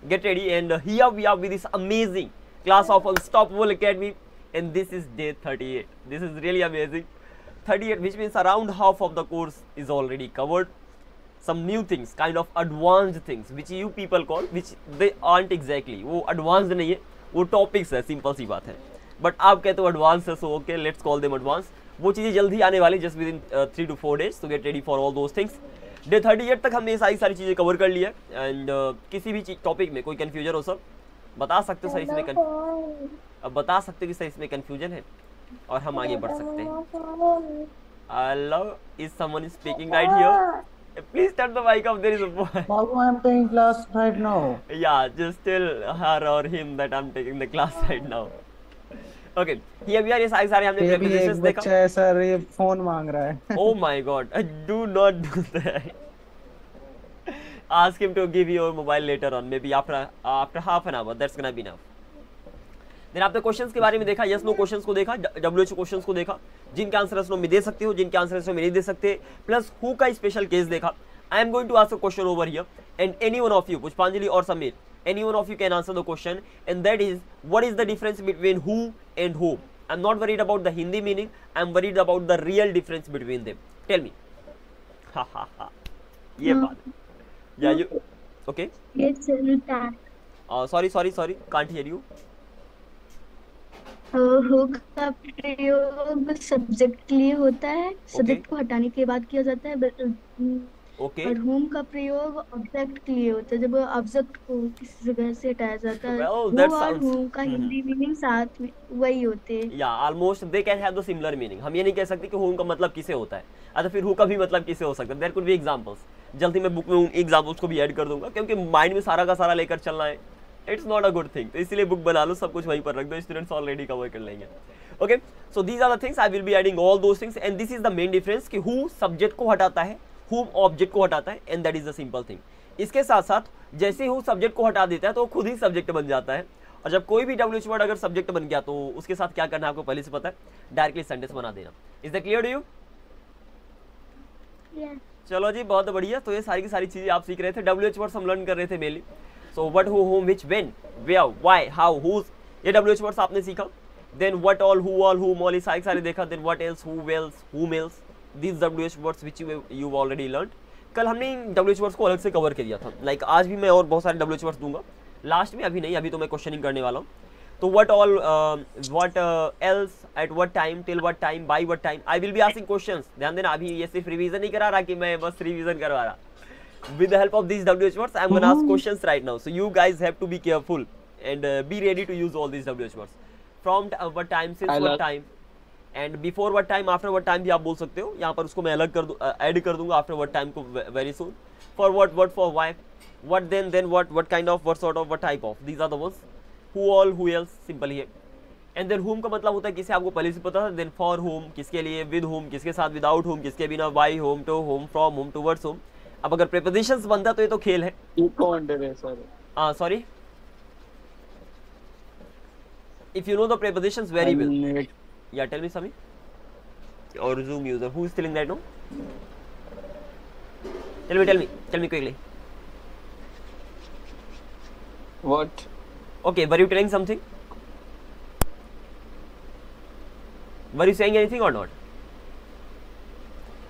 get ready, and here we are with this amazing class of Unstoppable Academy, and this is day 38. This is really amazing. 38, which means around half of the course is already covered. Some new things, kind of advanced things, which you people call, which they aren't exactly. वो advanced नहीं है, वो topics है, simple सी बात है. But आप कहते हो advanced है, so okay, let's call them advanced. वो चीज़ें जल्दी आने वाली, just within 3 to 4 days. So get ready for all those things. Day 38 तक हमने ये सारी चीज़ें कवर कर लिया. एंड किसी भी टॉपिक में कोई कन्फ्यूजन हो सर बता सकते हो सर इसमें अब बता सकते हो कि सर इसमें कन्फ्यूजन है और हम आगे बढ़ सकते हैं. Hello, is someone speaking right here? Please turn the mic off. There is a boy. Babu, I'm taking class right now. Yeah, just tell her or him that I'm taking the class right now. Okay, here we are. ये सारे हमने prepositions देखा. बच्चा है sir, ये phone मांग रहा है. Oh my God! Do not do that. Ask him to give you your mobile later on. Maybe after half an hour. That's gonna be enough. Then आपने क्वेश्चंस के बारे में देखा, यस नो क्वेश्चंस को देखा, WHO क्वेश्चंस को देखा, जिनके आंसर यस नो में दे सकते हो, जिनके आंसर यस नो में नहीं दे सकते, प्लस हु का स्पेशल केस देखा. I am going to ask a question over here and any one of you, Pushpanjali और Sameer, any one of you can answer the question, and that is, what is the difference between who and whom? I'm not worried about the Hindi meaning, I'm worried about the real difference between them. Tell me. Ha ha ha. ये बात. Yeah, you okay? It's that. Sorry, can't hear you. Who का प्रयोग subject के लिए होता है, subject को हटाने के बाद किया जाता है. ओके. और होम का प्रयोग ऑब्जेक्ट के लिए होता है, जब ऑब्जेक्ट को किसी जगह से हटाया जाता है. और होम का हिंदी मीनिंग साथ में वही होते हैं. या almost they can have the similar meaning. हम ये नहीं कह सकते कि होम का मतलब किसे होता है. अच्छा, फिर हु का भी मतलब किसे हो सकता है? There could be examples. जल्दी मैं बुक में उन एग्जांपल्स को भी ऐड कर दूंगा, क्योंकि माइंड में सारा का सारा लेकर चलना है. It's not a good thing. तो इसलिए बुक बना लो, सब कुछ वहीं पर रख दो, स्टूडेंट्स ऑलरेडी कवर कर लेंगे. Okay, so these are the things. I will be adding all those things, and this is the main difference कि हु सब्जेक्ट को हटाता है, whom ऑब्जेक्ट को हटाता है, and that is the simple thing. इसके साथ साथ जैसे ही सब्जेक्ट को हटा देता है तो खुद ही सब्जेक्ट बन जाता है. और जब कोई भी WH वर्ड अगर सब्जेक्ट बन गया तो उसके साथ क्या करना है आपको पहले से पता है, डायरेक्टली सेंटेंस बना देना. Is that clear to you? चलो जी, बहुत बढ़िया. तो ये सारी की सारी चीजें आप सीख रहे थे. WH वर्ड्स हम लर्न कर रहे थे mainly. So what, who, whom, which, when, where, why, how, whose, ये WH वर्ड्स आपने सीखा. Then what, all, who, all, whom, all, सारे देखा. Then what else, who, else, whom else, these WH words which you've already learned. कल हमने WH words को अलग से कवर कर दिया था. लाइक आज भी मैं और बहुत सारे WH words दूंगा लास्ट में. अभी नहीं, अभी तो मैं क्वेश्चनिंग करने वाला हूँ. तो what all, what else, at what time, till what time, by what time, I will be asking questions. ध्यान देना, अभी ये सिर्फ रिवीजन नहीं करा रहा कि मैं बस रिवीजन करवा रहा. With the help of these WH words, I am gonna ask questions right now. So you guys have to be careful and be ready to use all these WH words. From what time, since what time, and before what time, after what time भी आप बोल सकते हो. यहाँ पर उसको मैं अलग कर दूँ, ऐड कर दूंगा आफ्टर वट टाइम को very soon. For what, what for why, what then what, what kind of, what sort of, what type of. These are the ones. Who, all, who else, simple ही है. And then हुम का मतलब होता है किसे, आपको पहले से पता था. देन फॉर हुम, किसके लिए, विद हुम, किसके साथ, विदाउट हुम, किसके बिना, by whom, to whom, from whom, towards whom. अब अगर प्रीपोजिशंस बनता तो ये तो खेल है. Sorry, if you know the prepositions very well. Yeah, tell me, Sami. Or Zoom user, who is telling that? No. Tell me quickly. What? Okay, were you telling something? Were you saying anything or not?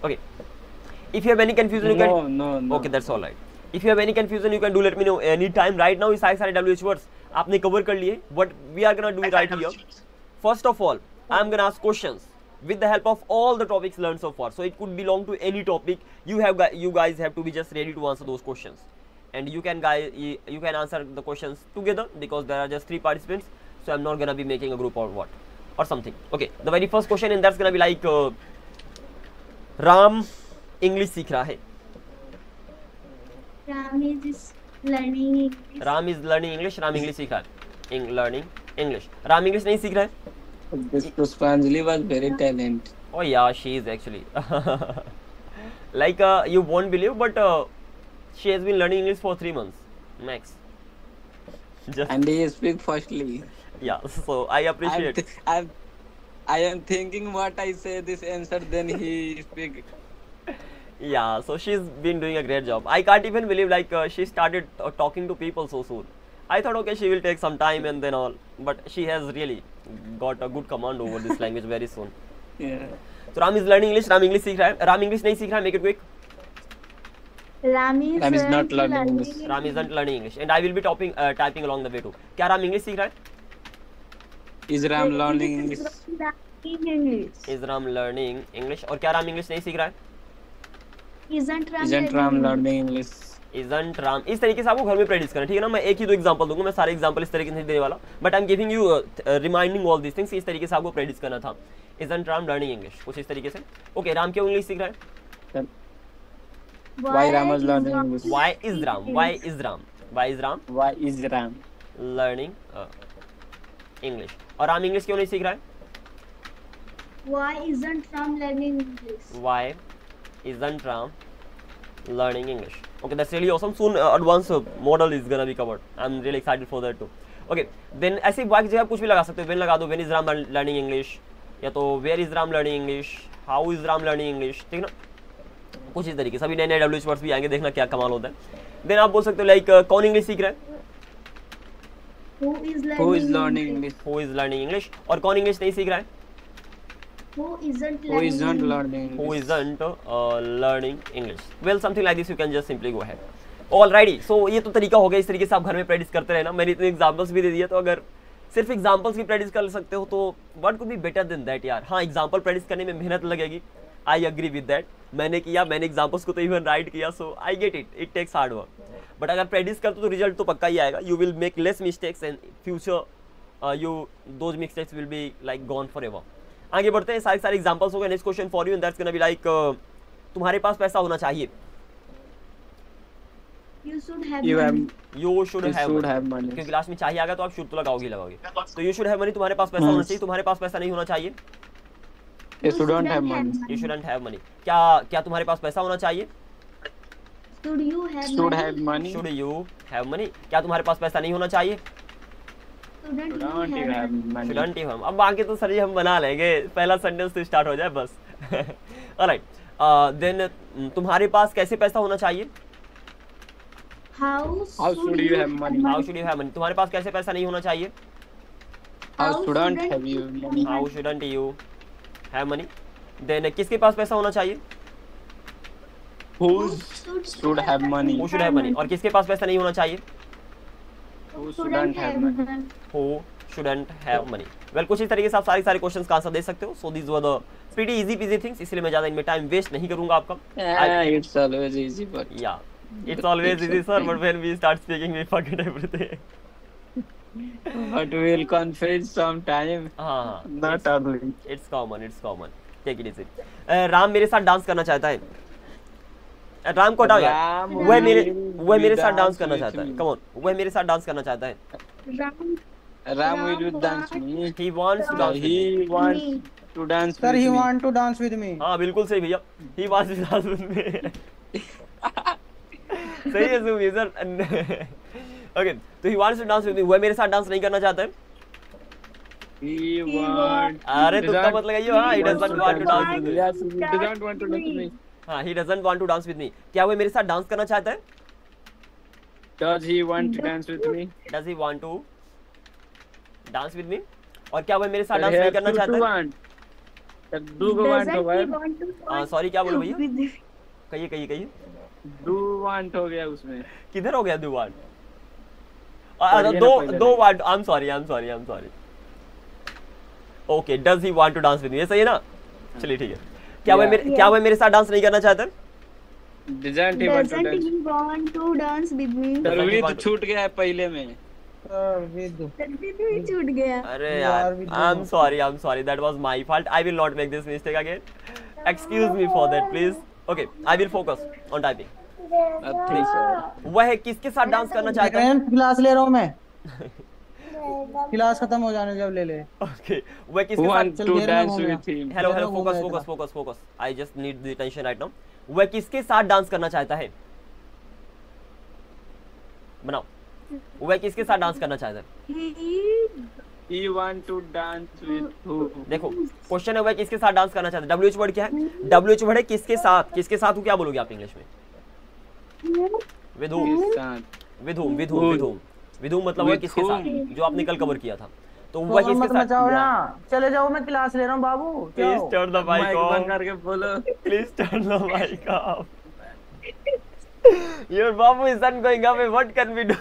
Okay. If you have any confusion, you can. No. Okay, that's all right. If you have any confusion, you can do let me know anytime. Right now, इस सारे WH words आपने cover कर लिए. What we are gonna do right here. First of all, I am gonna ask questions with the help of all the topics learned so far. So it could belong to any topic. You guys have to be just ready to answer those questions, and you can answer the questions together because there are just 3 participants. So I'm not gonna be making a group or what or something. Okay, the very first question, and that's gonna be like Ram English सीख रहा है. Ram is learning English. Ram is learning English. Ram English सीख रहा है. Learning English. Ram English नहीं सीख रहा है. This Pushpanjali was very talented. Oh yeah, she is actually. Like you won't believe, but she has been learning English for 3 months max. And he speaks firstly. Yeah, so I appreciate. I am thinking what I say this answer, then he speak. Yeah, so she's been doing a great job. I can't even believe like she started talking to people so soon. I thought okay she will take some time and then all, but she has really got a good command over this language very soon. Yeah. So Ram is learning English. Ram English सीख रहा है. Ram English नहीं सीख रहा है. Make it quick. Ram is not learning English. Ram isn't learning English, and I will be typing along the way too. क्या Ram English सीख रहा है? Is Ram learning English? Is Ram learning English? और क्या Ram English नहीं सीख रहा है? Isn't Ram learning English? Isn't Ram. इस तरीके से आपको घर में प्रैक्टिस करना, ठीक है ना. मैं एक ही दो एग्जांपल दूंगा, मैं सारे एग्जांपल इस तरीके से नहीं देने वाला, but I am giving you reminding all this things. इस तरीके से आपको प्रैक्टिस करना था. Isn't Ram learning English? कुछ इस तरीके से. ओके, राम क्यों इंग्लिश सीख रहा है? Why Ram is learning English? Why is Ram? Why is Ram? Why is Ram Why is Ram learning English? और राम इंग्लिश क्यों नहीं सीख रहा है? Why isn't Ram learning English? Why isn't Ram learning English? Okay, that's really awesome. Soon advanced model is gonna be covered. I'm really excited for that too. Okay, then ऐसे why की जगह कुछ भी लगा सकते हो. When लगा दो, when is Ram learning English, या तो where is Ram learning English, how is Ram learning English, ठीक ना. कुछ इस तरीके से अभी नए नए WH वर्ड्स भी आएंगे, देखना क्या कमाल होता है. देन आप बोल सकते हो लाइक कौन इंग्लिश सीख रहा है? Who is Who is learning English? Who is learning English. और कौन इंग्लिश नहीं सीख रहा है? Who isn't Who isn't learning Who English? isn't learning English. Well, something like this you can just simply go ahead. Alrighty, so ये तो तरीका हो गया. इस तरीके से आप घर में प्रैक्टिस करते रहना. मैंने इतने एग्जांपल्स भी दे दिए, तो अगर सिर्फ एग्जांपल्स की प्रैक्टिस कर सकते हो तो what could be better than that यार. हाँ, एग्जांपल प्रैक्टिस करने में मेहनत लगेगी. I agree with that. मैंने किया, मैंने एग्जांपल्स को तो इवन राइट किया, so I get it. It takes hard work, but अगर प्रैक्टिस करते तो रिजल्ट तो पक्का ही आएगा. You will make less mistakes and future those mistakes will be like gone forever. आगे बढ़ते हैं. सारे एग्जांपल्स हो गए. Next question for you and that's gonna be like तुम्हारे पास पैसा होना चाहिए. You should have You have money. You should have money. क्योंकि लास्ट में चाहिए आएगा तो आप शुड तो लगाओगे. तो you should have money. तुम्हारे पास पैसा होना चाहिए. तुम्हारे पास पैसा नहीं होना चाहिए. You shouldn't have money. You shouldn't have money. क्या तुम्हारे पास पैसा होना चाहिए? Should you have Should money? have money. Should you have money. क्या तुम्हारे पास पैसा नहीं होना चाहिए? Shouldn't you Shouldn't you have have money? money. Shouldn't you have. अब बाकी तो सर जी हम बना लेंगे. पहला सेंटेंस तो स्टार्ट हो जाए बस. Alright. Then तुम्हारे पास कैसे पैसा होना चाहिए? How should you have money? How should you have money. तुम्हारे पास कैसे पैसा नहीं होना चाहिए? How shouldn't have you money? How shouldn't you have money. Then किसके पास पैसा होना चाहिए? Who should have money? Who should have money. और किसके पास पैसा नहीं होना चाहिए? Who shouldn't have money? Who shouldn't have money. Well, कुछ इस तरीके से आप सारे क्वेश्चंस का आंसर दे सकते हो. So these were the pretty easy peasy things. इसलिए मैं ज़्यादा इनमें टाइम वेस्ट नहीं करूँगा आपका. It's always easy, but Yeah, it's always easy, sir. But when we start speaking, we forget everything. we'll confess sometime. हाँ, Not early. it's common. It's common. Take it easy. Ram मेरे साथ dance करना चाहता है. राम को हटाओ यार. Ram वह will मेरे साथ डांस dance करना with चाहता है. me. Come on. वह मेरे साथ डांस करना चाहता है. Ram will dance with me. He wants to dance with me. He wants to dance Sir, with he me. want to dance with me. हाँ बिल्कुल सही भैया. He wants to dance with me. सही है Sumi sir. Okay, तो he wants to dance with me. वह मेरे साथ डांस नहीं करना चाहता है. He wants. अरे तुक्का मत लगाइए. हाँ, he doesn't want to dance with me. Yes, he doesn't want to dance with me. हाँ, he doesn't want to dance with me. क्या वह मेरे साथ डांस करना चाहता है? Does he want to dance with me? Does he want to dance with me? और क्या वह मेरे साथ Sir, डांस he नहीं has करना to चाहता है? want. Sir, do go want Doesn't होगा. he want to हाँ, dance सॉरी क्या बोलो भैया? with you? कहिए. Do want हो गया उसमें. किधर हो गया do want? पढ़िए ना दो पहले. want. I'm sorry. Okay, does he want to dance with me? ये सही है ना? चलिए ठीक है. क्या वह मेरे साथ डांस नहीं करना चाहता है? Doesn't he want to Doesn't dance? he want to dance with me? Sir, Doesn't he with want to- छूट गया है पहले में. With भी छूट गया. अरे You यार, are with I'm you. sorry. That was my fault. I will not make this mistake again. Excuse me for that, please. Okay, I will focus on typing. Nothing, sir. वह किसके साथ dance करना चाहता है? Class ले रहा हूँ मैं. क्लास खत्म हो जाने जब ले ले. Okay, वह Who किसके साथ? want चल, to घेर में dance घूम गया. with him? Hello, घेर में घूम गया था. focus. I just need the attention right now. वह किसके साथ डांस करना चाहता है? बनाओ. वह किसके साथ डांस करना चाहता है? He want to dance with who? देखो, क्वेश्चन है वह किसके साथ डांस करना चाहता है. WH वर्ड क्या है? WH वर्ड है किसके साथ. किसके साथ क्या बोलोगे आप इंग्लिश में? With whom? His son. With whom? With whom मतलब है किसके साथ, जो आपने कल कवर किया था। तो वह तो किसके मत साथ? मचाओ यहाँ, चले जाओ, मैं क्लास ले रहा हूँ बाबू। Please turn the mic mic off, बंद करके बोलो। Please turn the mic off. Your बाबू is not going away, what can we do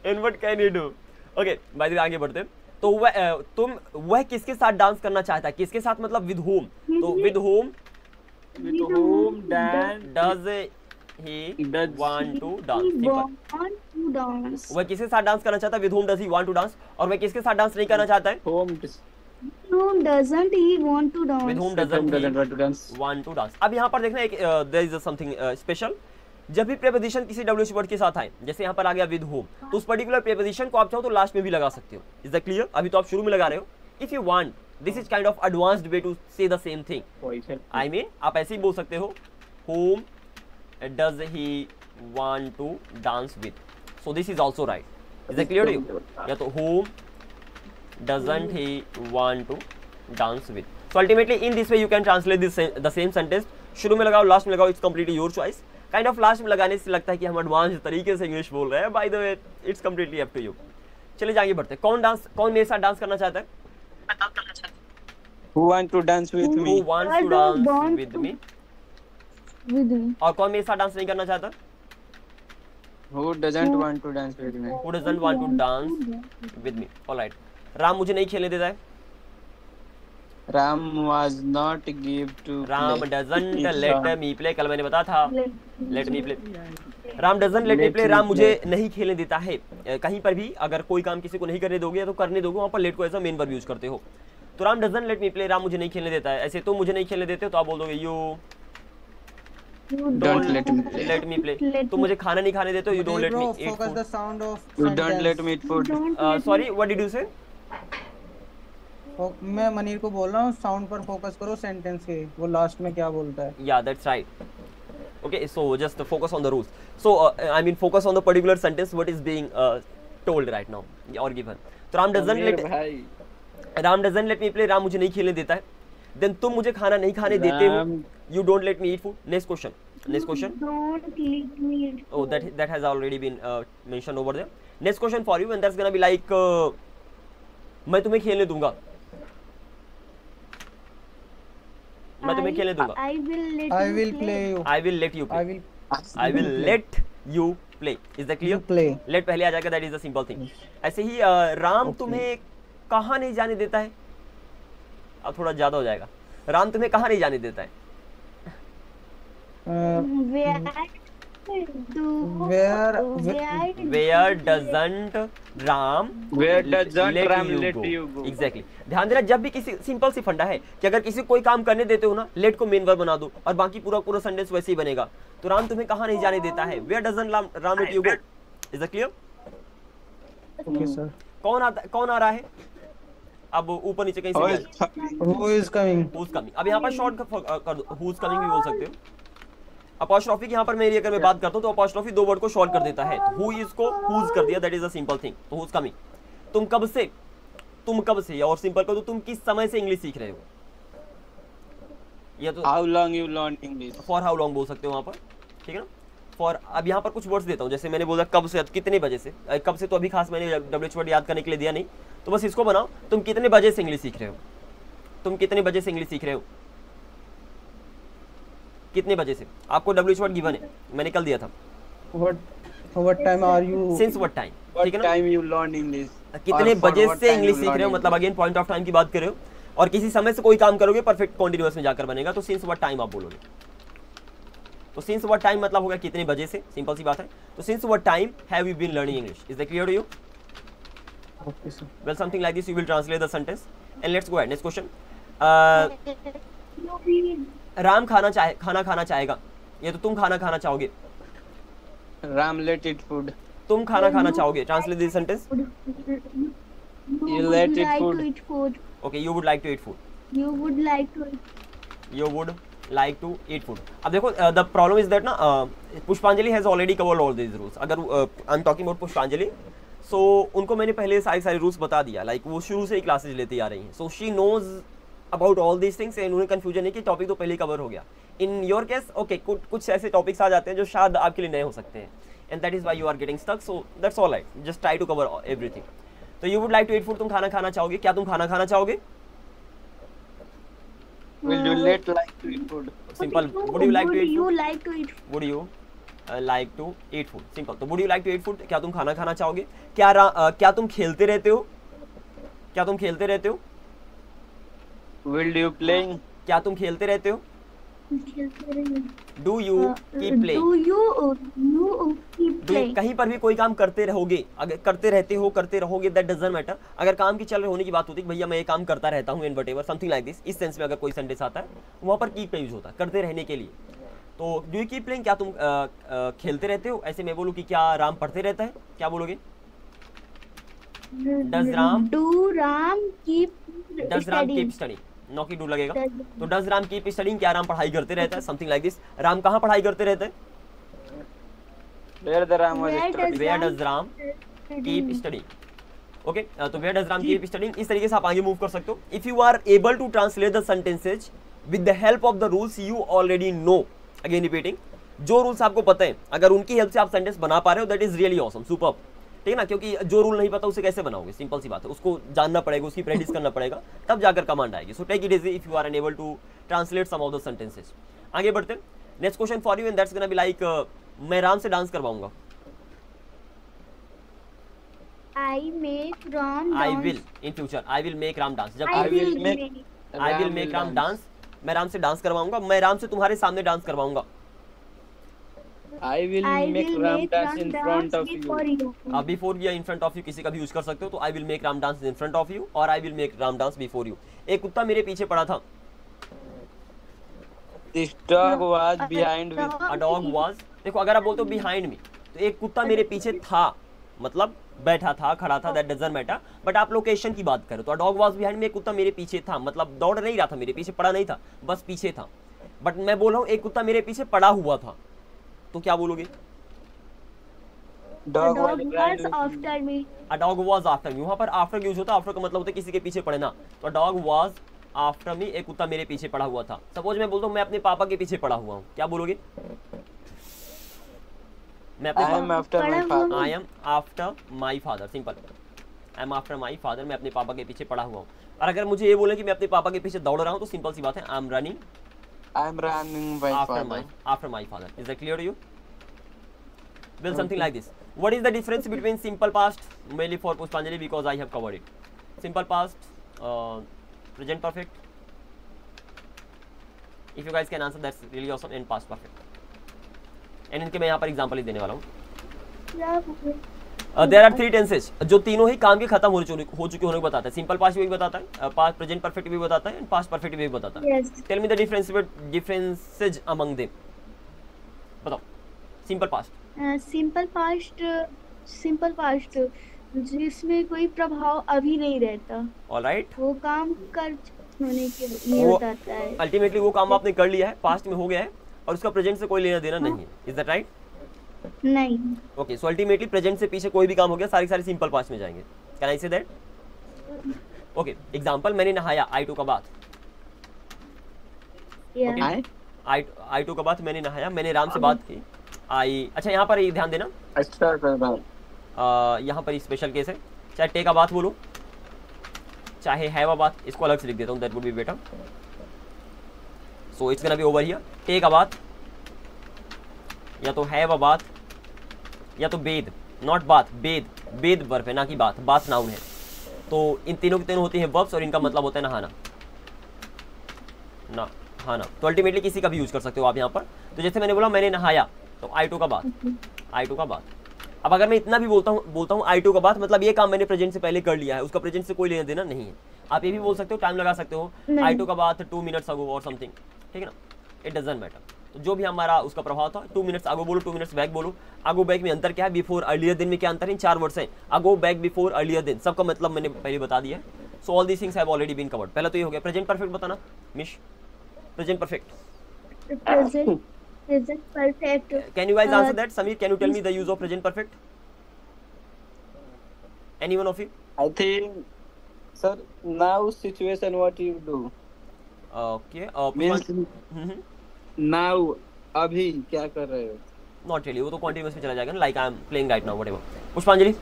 and what can you do? Okay by the way आगे बढ़ते हैं। तो वह किसके साथ डांस करना चाहता है? किसके साथ मतलब विद whom? तो with whom With whom Dan does he Does want to dance? He Simple. want to dance. वह किसके साथ डांस करना चाहता है? With whom does he want to dance? और वह किसके साथ डांस नहीं करना चाहता है? whom Whom doesn't he want to dance? With whom doesn't doesn't want to dance. he want to dance? अब यहाँ पर देखना एक there is something special। जब भी प्रीपोजिशन किसी WH वर्ड के साथ आए, जैसे यहाँ पर आ गया विद whom, तो उस पर्टिकुलर प्रीपोजिशन को आप चाहो तो लास्ट में भी लगा सकते हो। Is that clear? अभी तो आप शुरू में लगा रहे हो। If you want, this is kind of advanced way to say the same thing. I mean आप ऐसे ही बोल सकते हो whom does he want to dance with? So this is also right. Is that clear to you? या तो whom doesn't he want to dance with? So ultimately in this way you can translate the same sentence. शुरू में लगाओ, last में लगाओ, it's completely your choice. Kind of last में लगाने से लगता है कि हम एडवांस तरीके से इंग्लिश बोल रहे हैं। By the way it's completely up to you. चलिए आगे बढ़ते हैं। कौन मेरे साथ डांस करना चाहता है? Who want to dance with me? Who wants to dance with me? With me. और कौन मेरे साथ डांस नहीं करना चाहता? Who doesn't want to dance with me? Who doesn't want to dance with me? Alright. Ram मुझे नहीं खेलने देता है। Ram was not give to Ram play. doesn't let me play। कल मैंने बताया था let me play। Ram doesn't let me Let play। me Ram मुझे play. नहीं खेलने देता है। कहीं पर भी अगर कोई काम किसी को नहीं करने दोगे या तो करने दोगे, वहाँ पर let को as a main verb use करते हो। तो Ram doesn't let me play, Ram मुझे नहीं खेलने देता है। ऐसे तुम मुझे नहीं खेलने देते हो तो आप बोल दोगे you You Don't let me play. let me play। तुम मुझे खाना नहीं खाने देते हो, you don't let me Bro, eat focus food। the sound of You don't let me eat food. don't let Sorry, what did you say? मैं मनीर को बोल रहा हूँ, साउंड पर फोकस करो सेंटेंस के, वो लास्ट में क्या बोलता है। Yeah, that's right. Okay, so just focus on the rules. So I mean focus on the particular sentence what is being told right now or given. तो राम doesn't मेरे let भाई me play, राम मुझे नहीं खेलने देता है। Then तुम मुझे खाना नहीं खाने देते हो, Ram- you don't let me eat food. Next question. don't let me eat Oh, that has already been mentioned over there. Next question for you and that's gonna be like मैं तुम्हें खेलने दूंगा। मैं तुम्हें खेलने दूंगा। I will let I you will play. play you. I will let you I play. will I will let you play. Is that clear? you play. Let पहले आ जाएगा, that is the simple thing. ऐसे ही राम तुम्हें कहाँ नहीं जाने देता है? अब थोड़ा ज्यादा हो जाएगा। राम तुम्हें कहाँ नहीं जाने देता है? Where doesn't Ram Where doesn't let Ram you let go? you go? Exactly. ध्यान देना, जब भी किसी सिंपल सी फंडा है कि अगर किसी कोई काम करने देते हो ना, लेट को मेन वर्ब बना दो और बाकी पूरा सेंटेंस वैसे ही बनेगा। तो राम तुम्हें कहाँ नहीं जाने देता है? Where doesn't Ram let you go? Is that clear? Okay, sir. कौन आ रहा है? अब ऊपर नीचे कहीं से Oh, भी it's fine. Who is coming? who's coming। अब यहाँ पर शॉर्ट कर दो, who's coming भी बोल सकते हो। अपॉस्ट्रोफी की यहाँ पर मेरी अगर मैं बात करता हूँ तो अपॉस्ट्रोफी दो वर्ड को शॉर्ट कर देता है। हु इज को who's कर दिया, that is a simple thing. तो who's coming। तुम कब से और सिंपल कर दो तुम किस समय से इंग्लिश सीख रहे हो। या तो How long you learn English? For how long बोल सकते हो वहाँ पर, ठीक है ना। फॉर अब यहाँ पर कुछ वर्ड्स देता हूँ, जैसे मैंने बोला कब से, कितने बजे से। कब से तो अभी खास मैंने WH वर्ड याद करने के लिए दिया नहीं, तो बस इसको बनाओ, तुम कितने बजे से इंग्लिश सीख रहे हो। तुम कितने बजे से इंग्लिश सीख रहे हो, कितने बजे से। आपको WH वर्ड गिवन है, मैंने कल दिया था। What time are you? Since what time, What ठीक है ना। time you learn English? कितने Or for बजे what से time इंग्लिश you सीख रहे हो, learn मतलब अगेन पॉइंट ऑफ टाइम की बात कर रहे हो और किसी समय से कोई काम करोगे परफेक्ट कॉन्टिन्यूअस में जाकर बनेगा, तो सिंस व्हाट टाइम आप बोलोगे। तो सिंस व्हाट टाइम मतलब होगा कितने बजे से, सिंपल सी बात है। तो since what time have you been learning English. Is that clear to you? Okay, sir. Well, something like this you will translate the sentence and let's go ahead. Next question. Ram खाना खाना चाहेगा, ये तो तुम खाना खाना चाहोगे। Ram let eat food. तुम खाना खाना चाहोगे। Translate this sentence. You let it like food. to eat food. Okay, you would like to eat food. You would like to eat. You would like to eat food. अब देखो the problem is that ना पुष्पांजलि has already covered all these rules. अगर I'm talking about पुष्पांजलि, so उनको मैंने पहले सारे रूल्स बता दिया, लाइक वो शुरू से ही क्लासेज लेती आ रही हैं। So she knows about all these things and उन्हें कंफ्यूजन है कि टॉपिक तो पहले कवर हो गया। इन योर केस ओके कुछ ऐसे टॉपिक्स आ जाते हैं जो शायद आपके लिए नए हो सकते हैं। and that is why you are getting stuck. So that's all right, just try to cover everything. So you would like to eat food, तुम खाना खाना चाहोगे, क्या तुम खाना खाना चाहोगे? Will you let like to eat food? Simple. Would you like to eat food? You like to eat food? Would you like to eat food? Simple. तो would you like to eat food? क्या तुम खाना खाना चाहोगे? क्या तुम खेलते रहते हो? क्या तुम खेलते रहते हो? Will you playing? क्या तुम खेलते रहते हो? Do you keep playing? Do you keep playing? कहीं पर भी कोई काम करते रहोगे, अगर करते रहते हो, करते रहोगे, that doesn't matter. अगर काम की चल रहे होने की बात होती है, भैया मैं ये काम करता रहता हूँ, and whatever, something like this, इस सेंस में अगर कोई सेंटेंस आता है, वहाँ पर keep का यूज होता है, करते रहने के लिए. तो do you keep playing, क्या तुम खेलते रहते हो? ऐसे मैं बोलूँ कि क्या राम पढ़ते रहता है, क्या बोलोगे? Does Ram keep studying? नो की डू लगेगा. तो डज राम कीप स्टडीइंग, क्या राम पढ़ाई करते रहता है, समथिंग लाइक दिस. राम कहाँ पढ़ाई करते रहते हैं? Where does Ram keep studying? Okay, तो where does Ram keep studying, इस तरीके से आप आगे मूव कर सकते हो. If you are able to translate the sentences with the help of the rules you already know, again repeating, जो रूल्स आपको पता है, अगर उनकी हेल्प से आप सेंटेंस बना पा रहे हो, that is really awesome, superb. ठीक है ना, क्योंकि जो रूल नहीं पता उसे कैसे बनाओगे, सिंपल सी बात है, उसको जानना पड़ेगा, उसकी प्रैक्टिस करना पड़ेगा, तब जाकर कमांड आएगी. So take it easy if you are unable to translate some of the sentences. आगे बढ़ते हैं. Next question for you and that's gonna be like, मैं राम से डांस करवाऊंगा. I make Ram dance. I will in future, I will make Ram dance. जब I I will will make Ram dance, मैं राम से dance करवाऊंगा, मैं राम से तुम्हारे सामने डांस करवाऊंगा. I will make Ram dance in front of before you. you. Before या इन फ्रंट ऑफ यू किसी का भी यूज कर सकते हो. तो I will make Ram dance in front of you और I will make Ram dance before you. एक कुत्ता मेरे पीछे पड़ा था. This dog was behind me. A dog was, देखो अगर आप बोलते हो बिहाइंड मी, तो एक कुत्ता मेरे पीछे था, मतलब बैठा था, खड़ा था, दैट डजंट मैटर. बट आप लोकेशन की बात करो तो a dog was behind me, एक कुत्ता मेरे पीछे था, मतलब दौड़ नहीं रहा था मेरे पीछे, पड़ा नहीं था, बस पीछे था. बट मैं बोल रहा हूँ एक कुत्ता मेरे पीछे पड़ा हुआ था, तो क्या बोलोगे? Dog was was after me. A dog was after me. वहाँ पर आफ्टर यूज होता है, आफ्टर का मतलब होता है किसी के पीछे पड़ना. तो डॉग वाज आफ्टर मी, एक कुत्ता मेरे पीछे पड़ा हुआ था. सपोज मैं बोलता हूँ मैं अपने पापा के पीछे पड़ा हुआ हूँ, क्या बोलोगे? मैं अपने I am after my father. I am after my father. Simple, I am after my father, मैं अपने पापा के पीछे पड़ा हुआ हूँ. और अगर मुझे ये बोले कि मैं अपने पापा के पीछे दौड़ रहा हूँ, तो सिंपल सी बात है, I am running I am running my father. after my father. Is that clear to you? Well, something like this. What is the difference between simple past, mainly for Pushpanjali because I have covered it. Simple past, present perfect. If you guys can answer, that's really awesome. And past perfect. And इनके मैं यहाँ पर example ही देने वाला हूँ. There are three tenses जो तीनों ही काम के खत्म हो चुके होने को बताता है. सिंपल पास्ट भी बताता है, पास्ट प्रेजेंट परफेक्ट भी बताता है, एंड पास्ट परफेक्ट भी बताता है. Yes. Tell me the differences among them. बताओ. Simple past. सिंपल पास्ट जिसमें कोई प्रभाव अभी नहीं रहता, ऑलराइट, वो काम कर होने के लिए बताता है. अल्टीमेटली वो काम आपने कर लिया है, पास्ट में हो गया है, और उसका प्रेजेंट से कोई लेना देना नहीं है. Is that right? नहीं. ओके, सो अल्टीमेटली प्रेजेंट से पीछे कोई भी काम हो गया, सारी सिंपल पास्ट में जाएंगे. Can I say that? Okay, example, मैंने नहाया, आई टू का बात. Yeah. आई टू का बात, मैंने नहाया, मैंने राम से बात की. आई, अच्छा यहाँ पर ये ध्यान देना, अच्छा कर यहाँ पर स्पेशल केस है. चाहे टेक अ बात बोलो, चाहे हैव अ बात, इसको अलग से लिख देता हूँ, that would be better. So it's gonna be over here. Take a बात, या तो हैव अ बात, या तो बेद, नॉट बात, बेद. बेद वर्ब है, ना कि बात. बात नाउन है. तो इन तीनों की तीनों होती है वर्ब्स, और इनका मतलब होता है नहाना. नहाना. तो अल्टीमेटली किसी का भी यूज कर सकते हो आप यहाँ पर. तो जैसे मैंने बोला मैंने नहाया, तो आई टू का बात, आई टू का बात. अब अगर मैं इतना भी बोलता हूँ आई टू का बात, मतलब ये काम मैंने प्रेजेंट से पहले कर लिया है, उसका प्रेजेंट से कोई लेना देना नहीं है. आप ये भी बोल सकते हो, टाइम लगा सकते हो, आई टू का बात 2 मिनट्स अगो और समथिंग. ठीक है ना, इट डजंट मैटर. तो जो भी हमारा उसका प्रभाव था, 2 मिनट्स आगो बोलो, 2 मिनट्स बैक बोलो. आगो बैक में अंतर क्या है, बिफोर अर्लियर दिन में क्या अंतर है, 4 वर्ड्स हैं. आगो बैक, बिफोर, अर्लियर दिन, सबका मतलब मैंने पहले बता दिया. So all these things have already been covered. पहला तो ये हो गया. प्रेजेंट परफेक्ट बताना मिश. Present perfect. Present perfect. Can you guys answer that? Samir, can you tell me the use of present perfect? Anyone of you? I think, sir, now situation what you do. Okay. Means now अभी क्या कर रहे हो? Not really, वो तो continuous में चला जाएगा ना, like I am playing right now whatever. पुष्पांजलि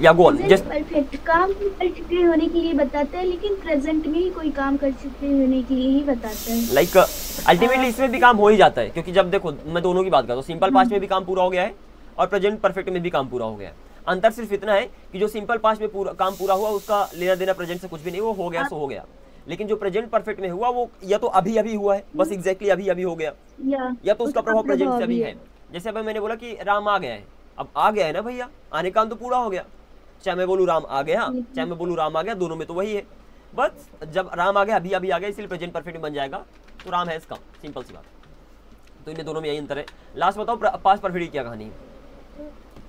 या गो ऑन। जस्ट परफेक्ट काम कर चुके होने के लिए बताता है, लेकिन प्रेजेंट में ही कोई काम कर चुके होने के लिए ही बताता है। लाइक अल्टीमेटली इसमें भी काम हो ही जाता है, क्योंकि जब देखो मैं दोनों की बात करता हूँ, सिंपल पास्ट में भी काम पूरा हो गया है और प्रेजेंट परफेक्ट में भी काम पूरा हो गया है। अंतर सिर्फ इतना है कि जो सिंपल पास्ट में पूरा काम पूरा हुआ उसका लेना देना प्रेजेंट से कुछ भी नहीं, वो हो गया सो हो गया। लेकिन जो प्रेजेंट परफेक्ट में हुआ वो या तो अभी अभी हुआ है, बस एग्जैक्टली अभी अभी हो गया, या तो उसका प्रभाव प्रेजेंट से अभी है। जैसे अभी मैंने बोला कि राम आ गया है, अब आ गया है ना भैया, आने का काम तो पूरा हो गया। चाहे मैं बोलूँ राम आ गया, चाहे मैं बोलूँ राम आ गया, दोनों में तो वही है। बस जब राम आ गया अभी अभी आ गया, इसलिए प्रेजेंट परफेक्ट में बन जाएगा, तो राम है इसका, सिंपल सी बात। तो इनमें दोनों में यही अंतर है। लास्ट बताओ पास्ट परफेक्ट की क्या कहानी है,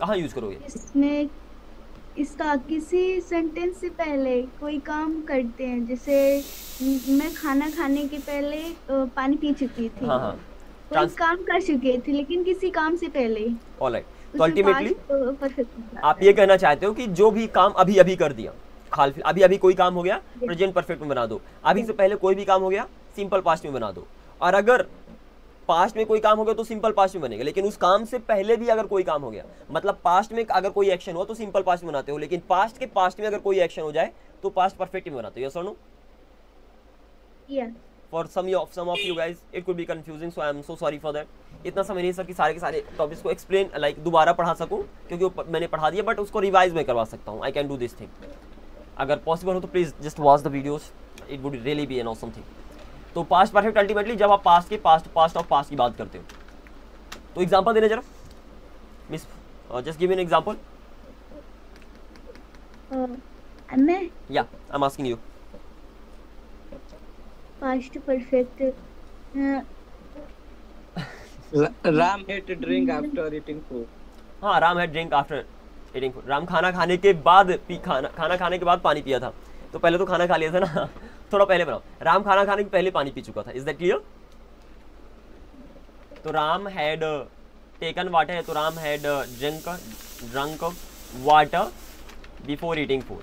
कहाँ यूज करोगे? इसमें इसका किसी सेंटेंस से पहले कोई काम करते हैं, जैसे मैं खाना खाने के पहले पानी पी चुकी थी। हाँ हाँ, कोई काम कर चुके थे लेकिन किसी काम से पहले। ऑलराइट, तो अल्टीमेटली आप ये कहना चाहते हो कि जो भी काम अभी अभी कर दिया, अभी अभी कोई काम हो गया प्रेजेंट परफेक्ट में बना दो, अभी से पहले कोई भी काम हो गया सिंपल पास्ट में बना दो, और अगर पास्ट में कोई काम हो गया तो सिंपल पास्ट में बनेगा। लेकिन उस काम से पहले भी अगर कोई काम हो गया, मतलब पास्ट में अगर कोई एक्शन हुआ तो सिंपल पास्ट में बनाते हो, लेकिन पास्ट के पास्ट में अगर कोई एक्शन हो जाए तो पास्ट परफेक्ट में बनाते हो। यस और no? For some of you guys it could be confusing, so I am so sorry for that. इतना समय नहीं सर कि सारे के सारे टॉपिक्स को एक्सप्लेन लाइक दोबारा पढ़ा सकूं, क्योंकि वो मैंने पढ़ा दिया, बट उसको रिवाइज में करवा सकता हूं। I can do this thing. अगर पॉसिबल हो तो please just watch the videos, it would really be an awesome thing. तो पास्ट परफेक्ट अल्टीमेटली जब आप पास्ट के पास्ट ऑफ पास्ट की बात करते हो, तो एग्जांपल देना जरा miss, just give me an example. मैं या I am asking you past perfect. Ram had to drink after eating food. हाँ, Ram had drink after eating food. Ram खाना खाने के बाद खाना खाने के बाद पानी पिया था। तो पहले तो खाना खा लिया था ना, थोड़ा पहले बनाओ। राम खाना खाने के पहले पानी पी चुका था। Is that clear? तो राम हैड टेकन वाटर है, तो Ram had drunk water before eating food.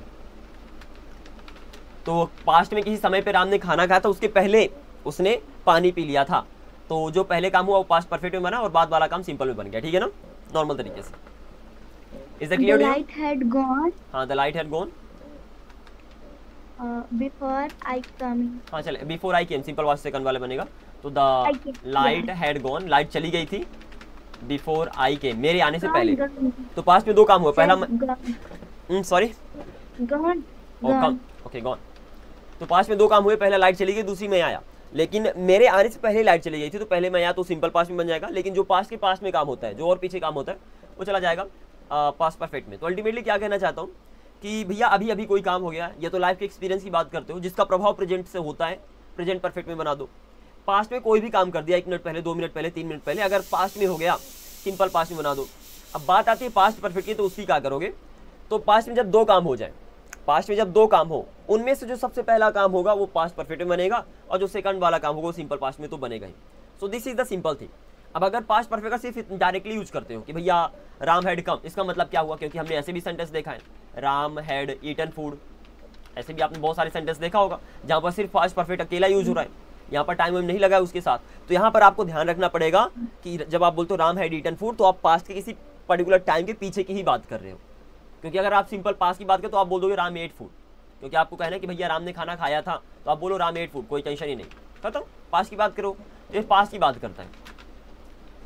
तो पास्ट में किसी समय पे राम ने खाना खाया था, उसके पहले उसने पानी पी लिया था। तो जो पहले काम हुआ वो पास्ट परफेक्ट में बना और बाद वाला काम सिंपल में बन गया। ठीक है ना, नॉर्मल तरीके से। Is that clear? The light had gone. हाँ, the light had gone Before I came. हाँ चले, before I came simple was second वाले बनेगा। तो the light had gone, light चली गई थी बिफोर आई केम, मेरे आने से पहले। तो पास्ट में दो काम हुआ, पहला सॉरी Gone. Okay gone. तो पास्ट में दो काम हुए, पहला लाइट चली गई, दूसरी मैं आया। लेकिन मेरे आने से पहले लाइट चली गई थी, तो पहले मैं आया तो सिंपल पास्ट में बन जाएगा। लेकिन जो पास्ट के पास्ट में काम होता है, जो और पीछे काम होता है, वो चला जाएगा पास्ट परफेक्ट में। तो अल्टीमेटली क्या कहना चाहता हूँ कि भैया अभी अभी कोई काम हो गया, या तो लाइफ के एक्सपीरियंस की बात करते हो जिसका प्रभाव प्रेजेंट से होता है, प्रेजेंट परफेक्ट में बना दो। पास्ट में कोई भी काम कर दिया, 1 मिनट पहले, 2 मिनट पहले, 3 मिनट पहले, अगर पास्ट में हो गया सिंपल पास्ट में बना दो। अब बात आती है पास्ट परफेक्ट की, तो उसकी क्या करोगे? तो पास्ट में जब दो काम हो जाए, पास्ट में जब दो काम हो, उनमें से जो सबसे पहला काम होगा वो पास्ट परफेक्ट में बनेगा, और जो सेकंड वाला काम होगा वो सिंपल पास्ट में तो बनेगा ही। So this is the simple thing. अब अगर पास्ट परफेक्ट का सिर्फ डायरेक्टली यूज करते हो कि भैया राम हैड कम, इसका मतलब क्या हुआ? क्योंकि हमने ऐसे भी सेंटेंस देखा है, राम हैड ईटन फूड, ऐसे भी आपने बहुत सारे सेंटेंस देखा होगा जहाँ पर सिर्फ पास्ट परफेक्ट अकेला यूज हो रहा है, यहाँ पर टाइम नहीं लगा है उसके साथ। तो यहाँ पर आपको ध्यान रखना पड़ेगा कि जब आप बोलते हो राम हैड ईटन फूड, तो आप पास्ट के किसी पर्टिकुलर टाइम के पीछे की ही बात कर रहे हो। क्योंकि अगर आप सिंपल पास्ट की बात करें तो आप बोल दोगे राम एट फूड, क्योंकि आपको कहना है कि भैया राम ने खाना खाया था, तो आप बोलो राम एट फूड, कोई टेंशन ही नहीं, खत्म। पास्ट की बात करो, ये पास्ट की बात करता है,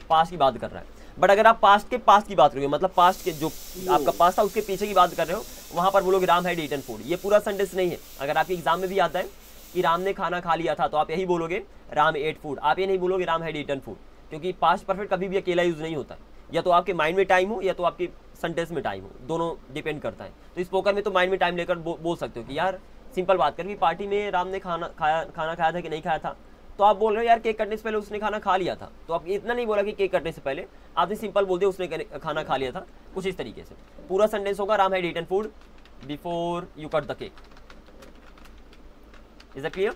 पास्ट की बात कर रहा है। बट अगर आप पास्ट के पास्ट की बात करोगे, मतलब पास्ट के जो आपका पास्ट था उसके पीछे की बात कर रहे हो, वहां पर बोलोगे राम हैड ईटन फूड। ये पूरा सेंटेंस नहीं है। अगर आपके एग्जाम में भी आता है कि राम ने खाना खा लिया था, तो आप यही बोलोगे राम एट फूड, आप ये नहीं बोलोगे राम हैड ईटन फूड, क्योंकि पास्ट परफेक्ट कभी भी अकेला यूज नहीं होता। या तो आपके माइंड में टाइम हो, या तो आपके सेंटेंस में टाइम हो, दोनों डिपेंड करता है। तो इस पोकर में तो माइंड में टाइम लेकर बोल सकते हो कि यार सिंपल बात कर, पार्टी में राम ने खाना खाया था कि नहीं खाया था, तो आप बोल रहे हो यार केक कटने से पहले उसने खाना खा लिया था। तो आप इतना नहीं बोला कि केक कटने से पहले, आपने सिंपल बोल दिया उसने खाना खा लिया था, कुछ इस तरीके से। पूरा सेंटेंस होगा Ram had eaten food before you cut the cake. Is that clear?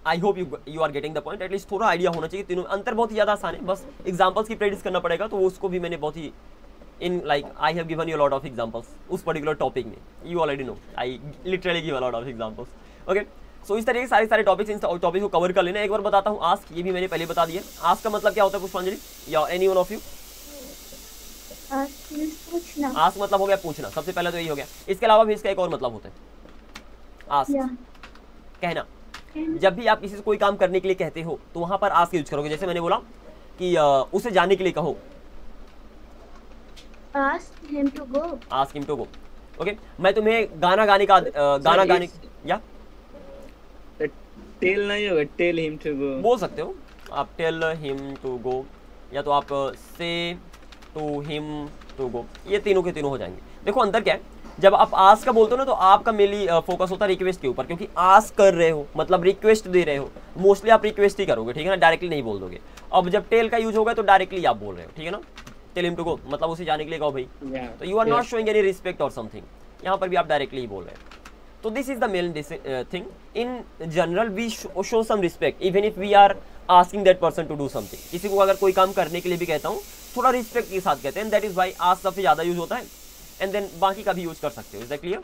I hope you are getting the point. At least थोड़ा आइडिया होना चाहिए। तीनों अंतर बहुत ही ज़्यादा आसान है, बस एग्जाम्पल्स की प्रैक्टिस करना पड़ेगा। तो उसको भी मैंने बहुत ही in like I have given you a lot of examples उस particular topic में, you already know I literally give a lot of examples. Okay, सो इस तरीके के सारे टॉपिक्स, इन टॉपिक को कवर कर लेना। एक बार बताता हूँ, आस्क, ये भी मैंने पहले बता दिया। आस्क का मतलब क्या होता है पुष्पांजलि या एनी वन ऑफ यू? पूछना। आस्क मतलब हो गया पूछना, सबसे पहले तो यही हो गया। इसके अलावा भी इसका एक और मतलब होता है, आस्क कहना। जब भी आप किसी से कोई काम करने के लिए कहते हो तो वहां पर आस्क यूज करोगे। जैसे मैंने बोला कि उसे जाने के लिए कहो, Ask him to go. Ask him to go. Okay, मैं तुम्हें गाना गाने का गाना गाने या टेल नहीं होगा, टेल हिम टू गो बोल सकते हो आप, टेल हिम टू गो, या तो आप से टू हिम टू गो, ये तीनों के तीनों हो जाएंगे। देखो अंतर क्या है, जब आप आस्क का बोलते हो ना तो आपका मेनली फोकस होता है रिक्वेस्ट के ऊपर, क्योंकि आस्क कर रहे हो मतलब रिक्वेस्ट दे रहे हो, मोस्टली आप रिक्वेस्ट ही करोगे, ठीक है ना, डायरेक्टली नहीं बोल दोगे। अब जब टेल का यूज होगा तो डायरेक्टली आप बोल रहे हो, ठीक है ना, टेल हिम टू गो मतलब उसे जाने के लिए कहो भाई, तो you are not showing any respect और समथिंग, यहाँ पर भी आप डायरेक्टली ही बोल रहे हो। तो this is the main thing, in general we show some respect even if we are asking that person to do something. किसी को अगर कोई काम करने के लिए भी कहता हूँ थोड़ा रिस्पेक्ट के साथ कहते हैं, दैट इज वाई आस्क सबसे ज्यादा यूज होता है, एंड देन बाकी का भी यूज कर सकते हो। Is that clear?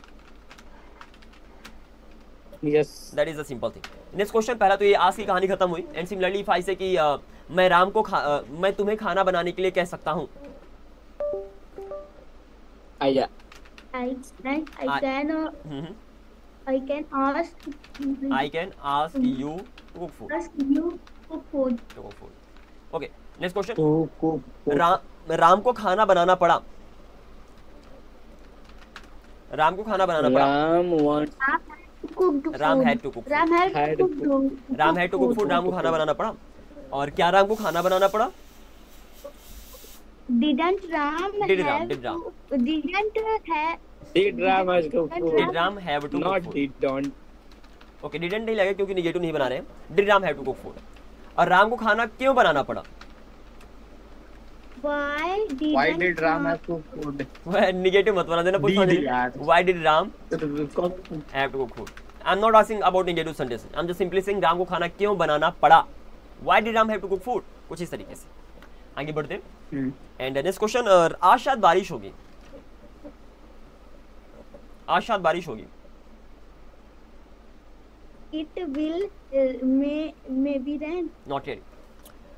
Yes, that is the simple thing. Next question, पहला तो ये आस्क की कहानी खत्म हुई। एंड सिमिलरली इफ आई से कि मैं तुम्हें खाना बनाने के लिए कह सकता हूँ, आया I can ask I can ask you to cook food. you to food. Okay, next question, को राम को खाना बनाना पड़ा, राम को खाना बनाना पड़ा, Ram want Ram had to cook, Ram had to cook. Ram had to cook food, Ram को खाना बनाना पड़ा। और क्या राम को खाना बनाना पड़ा? Didn't Ram Did have Ram, did Ram. to- didn't have did Ram has to did Ram have to cook not food. Did don't. Okay, didn't नहीं लगेगा क्योंकि निगेटिव नहीं बना रहे हैं। Did Ram have to cook food, और राम को खाना क्यों बनाना पड़ा? why did Ram have to food? Negative मत बना देना पुष्पांजलि। यार। Why did Ram have to cook food? I am not asking about negative sentence, I am just simply saying Ram को खाना क्यों बनाना पड़ा। Why did Ram have to cook food, कुछ इस तरीके से। आगे बढ़ते हैं। एंड नेक्स्ट क्वेश्चन, आज शायद बारिश होगी, आज शायद बारिश होगी। it will maybe rain. Not yet.